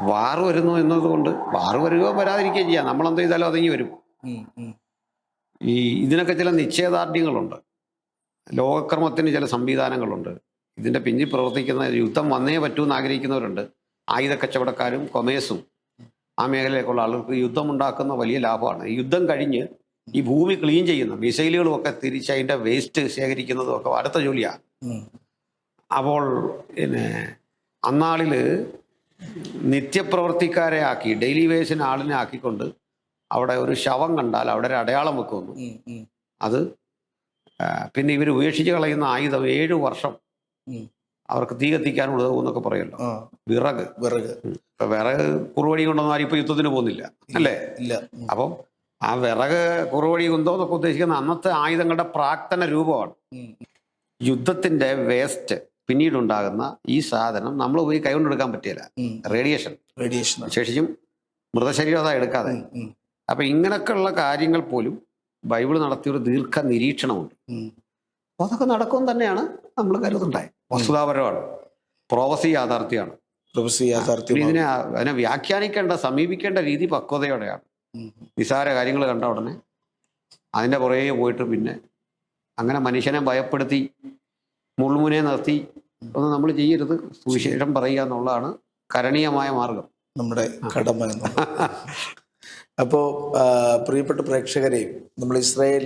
വാറ് വരുന്നു എന്നതുകൊണ്ട് വാറ് വരികയോ വരാതിരിക്കുകയോ ചെയ്യാം. നമ്മളെന്ത് ചെയ്താലും അതിങ്ങി വരും. ഇതിനൊക്കെ ചില നിശ്ചയദാർഢ്യങ്ങളുണ്ട്. ലോകക്രമത്തിന് ചില സംവിധാനങ്ങളുണ്ട്. ഇതിൻ്റെ പിന്നിൽ പ്രവർത്തിക്കുന്ന യുദ്ധം വന്നേ പറ്റൂന്ന് ആഗ്രഹിക്കുന്നവരുണ്ട്. ആയുധ കച്ചവടക്കാരും കൊമേഴ്സും ആ മേഖലയിലേക്കുള്ള ആളുകൾക്ക് യുദ്ധമുണ്ടാക്കുന്ന വലിയ ലാഭമാണ്. യുദ്ധം കഴിഞ്ഞ് ഈ ഭൂമി ക്ലീൻ ചെയ്യുന്ന മിസൈലുകളും ഒക്കെ തിരിച്ച് അതിൻ്റെ വേസ്റ്റ് ശേഖരിക്കുന്നതും ഒക്കെ അടുത്ത ജോലിയാണ്. അപ്പോൾ പിന്നെ അന്നാളിൽ നിത്യപ്രവർത്തിക്കാരെ ആക്കി, ഡെയിലി വേസിന് ആളിനെ ആക്കിക്കൊണ്ട് അവിടെ ഒരു ശവം കണ്ടാൽ അവിടെ ഒരു അടയാളം വെക്കുന്നു. അത് പിന്നെ ഇവർ ഉപേക്ഷിച്ച് കളയുന്ന ആയുധം 7 വർഷം അവർക്ക് തീ കത്തിക്കാൻ ഉതകും എന്നൊക്കെ പറയുമല്ലോ. വിറക് ഇപ്പൊ വിറക് കുറുവടി കൊണ്ടൊന്നും ആരും ഇപ്പൊ യുദ്ധത്തിന് പോകുന്നില്ല, അല്ലേ? ഇല്ല. അപ്പം ആ വിറക് കുറുവടി കൊണ്ടോ എന്നൊക്കെ ഉദ്ദേശിക്കുന്ന അന്നത്തെ ആയുധങ്ങളുടെ പ്രാക്തന രൂപമാണ്. യുദ്ധത്തിന്റെ വേസ്റ്റ് പിന്നീടുണ്ടാകുന്ന ഈ സാധനം നമ്മൾ പോയി കൈകൊണ്ടെടുക്കാൻ പറ്റില്ല. റേഡിയേഷൻ വിശേഷിച്ചും മൃതശരീരം അതാ എടുക്കാതെ അപ്പം ഇങ്ങനെയൊക്കെയുള്ള കാര്യങ്ങൾ പോലും ബൈബിൾ നടത്തിയൊരു ദീർഘ നിരീക്ഷണമുണ്ട്. ഉം. അപ്പോൾ അതൊക്കെ നടക്കും തന്നെയാണ് നമ്മൾ കരുതുണ്ടായത്. വസ്തുതാപരമാണ്, പ്രോവസി യാഥാർത്ഥ്യമാണ്. പ്രൊഫസി പിന്നെ യാഥാർത്ഥ്യമാണ്. അതിനെ വ്യാഖ്യാനിക്കേണ്ട, സമീപിക്കേണ്ട രീതി പക്വതയോടെയാണ്. ഉം. നിസാര കാര്യങ്ങൾ കണ്ട ഉടനെ അതിൻ്റെ പുറകെ പോയിട്ട് പിന്നെ അങ്ങനെ മനുഷ്യനെ ഭയപ്പെടുത്തി മുൾമുനെ നിർത്തി ഒന്നും നമ്മൾ ചെയ്യരുത്. സുവിശേഷം പറയുക എന്നുള്ളതാണ് കരണീയമായ മാർഗം. നമ്മുടെ കടമ എന്നുള്ളത്. അപ്പോൾ പ്രിയപ്പെട്ട പ്രേക്ഷകരെ, നമ്മൾ ഇസ്രായേൽ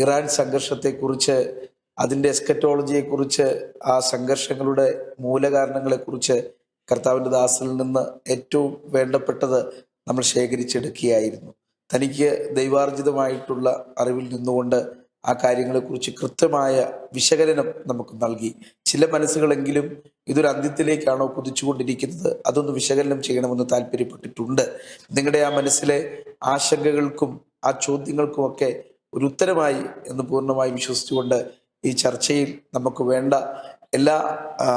ഇറാൻ സംഘർഷത്തെക്കുറിച്ച്, അതിൻ്റെ എസ്കറ്റോളജിയെക്കുറിച്ച്, ആ സംഘർഷങ്ങളുടെ മൂലകാരണങ്ങളെക്കുറിച്ച് കർത്താവിൻ്റെ ദാസനിൽ നിന്ന് ഏറ്റവും വേണ്ടപ്പെട്ടത് നമ്മൾ ശേഖരിച്ചെടുക്കുകയായിരുന്നു. തനിക്ക് ദൈവാർജിതമായിട്ടുള്ള അറിവിൽ നിന്നുകൊണ്ട് ആ കാര്യങ്ങളെക്കുറിച്ച് കൃത്യമായ വിശകലനം നമുക്ക് നൽകി. ചില മനസ്സുകളെങ്കിലും ഇതൊരു അന്ത്യത്തിലേക്കാണോ കുതിച്ചുകൊണ്ടിരിക്കുന്നത്, അതൊന്ന് വിശകലനം ചെയ്യണമെന്ന് താല്പര്യപ്പെട്ടിട്ടുണ്ട്. നിങ്ങളുടെ ആ മനസ്സിലെ ആശങ്കകൾക്കും ആ ചോദ്യങ്ങൾക്കുമൊക്കെ ഒരു ഉത്തരമായി എന്ന് പൂർണ്ണമായി വിശ്വസിച്ചുകൊണ്ട് ഈ ചർച്ചയിൽ നമുക്ക് വേണ്ട എല്ലാ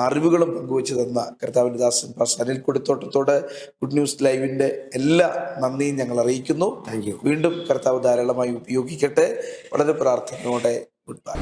അറിവുകളും പങ്കുവച്ചു തന്ന കർത്താവിൻ്റെ ദാസൻ പാസ്റ്റർ അനിൽ കൊടിത്തോട്ടത്തോട് ഗുഡ് ന്യൂസ് ലൈവിൻ്റെ എല്ലാ നന്ദിയും ഞങ്ങൾ അറിയിക്കുന്നു. Thank you. വീണ്ടും കർത്താവ് ധാരാളമായി ഉപയോഗിക്കട്ടെ. വളരെ പ്രാർത്ഥനയോടെ ഗുഡ് ബൈ.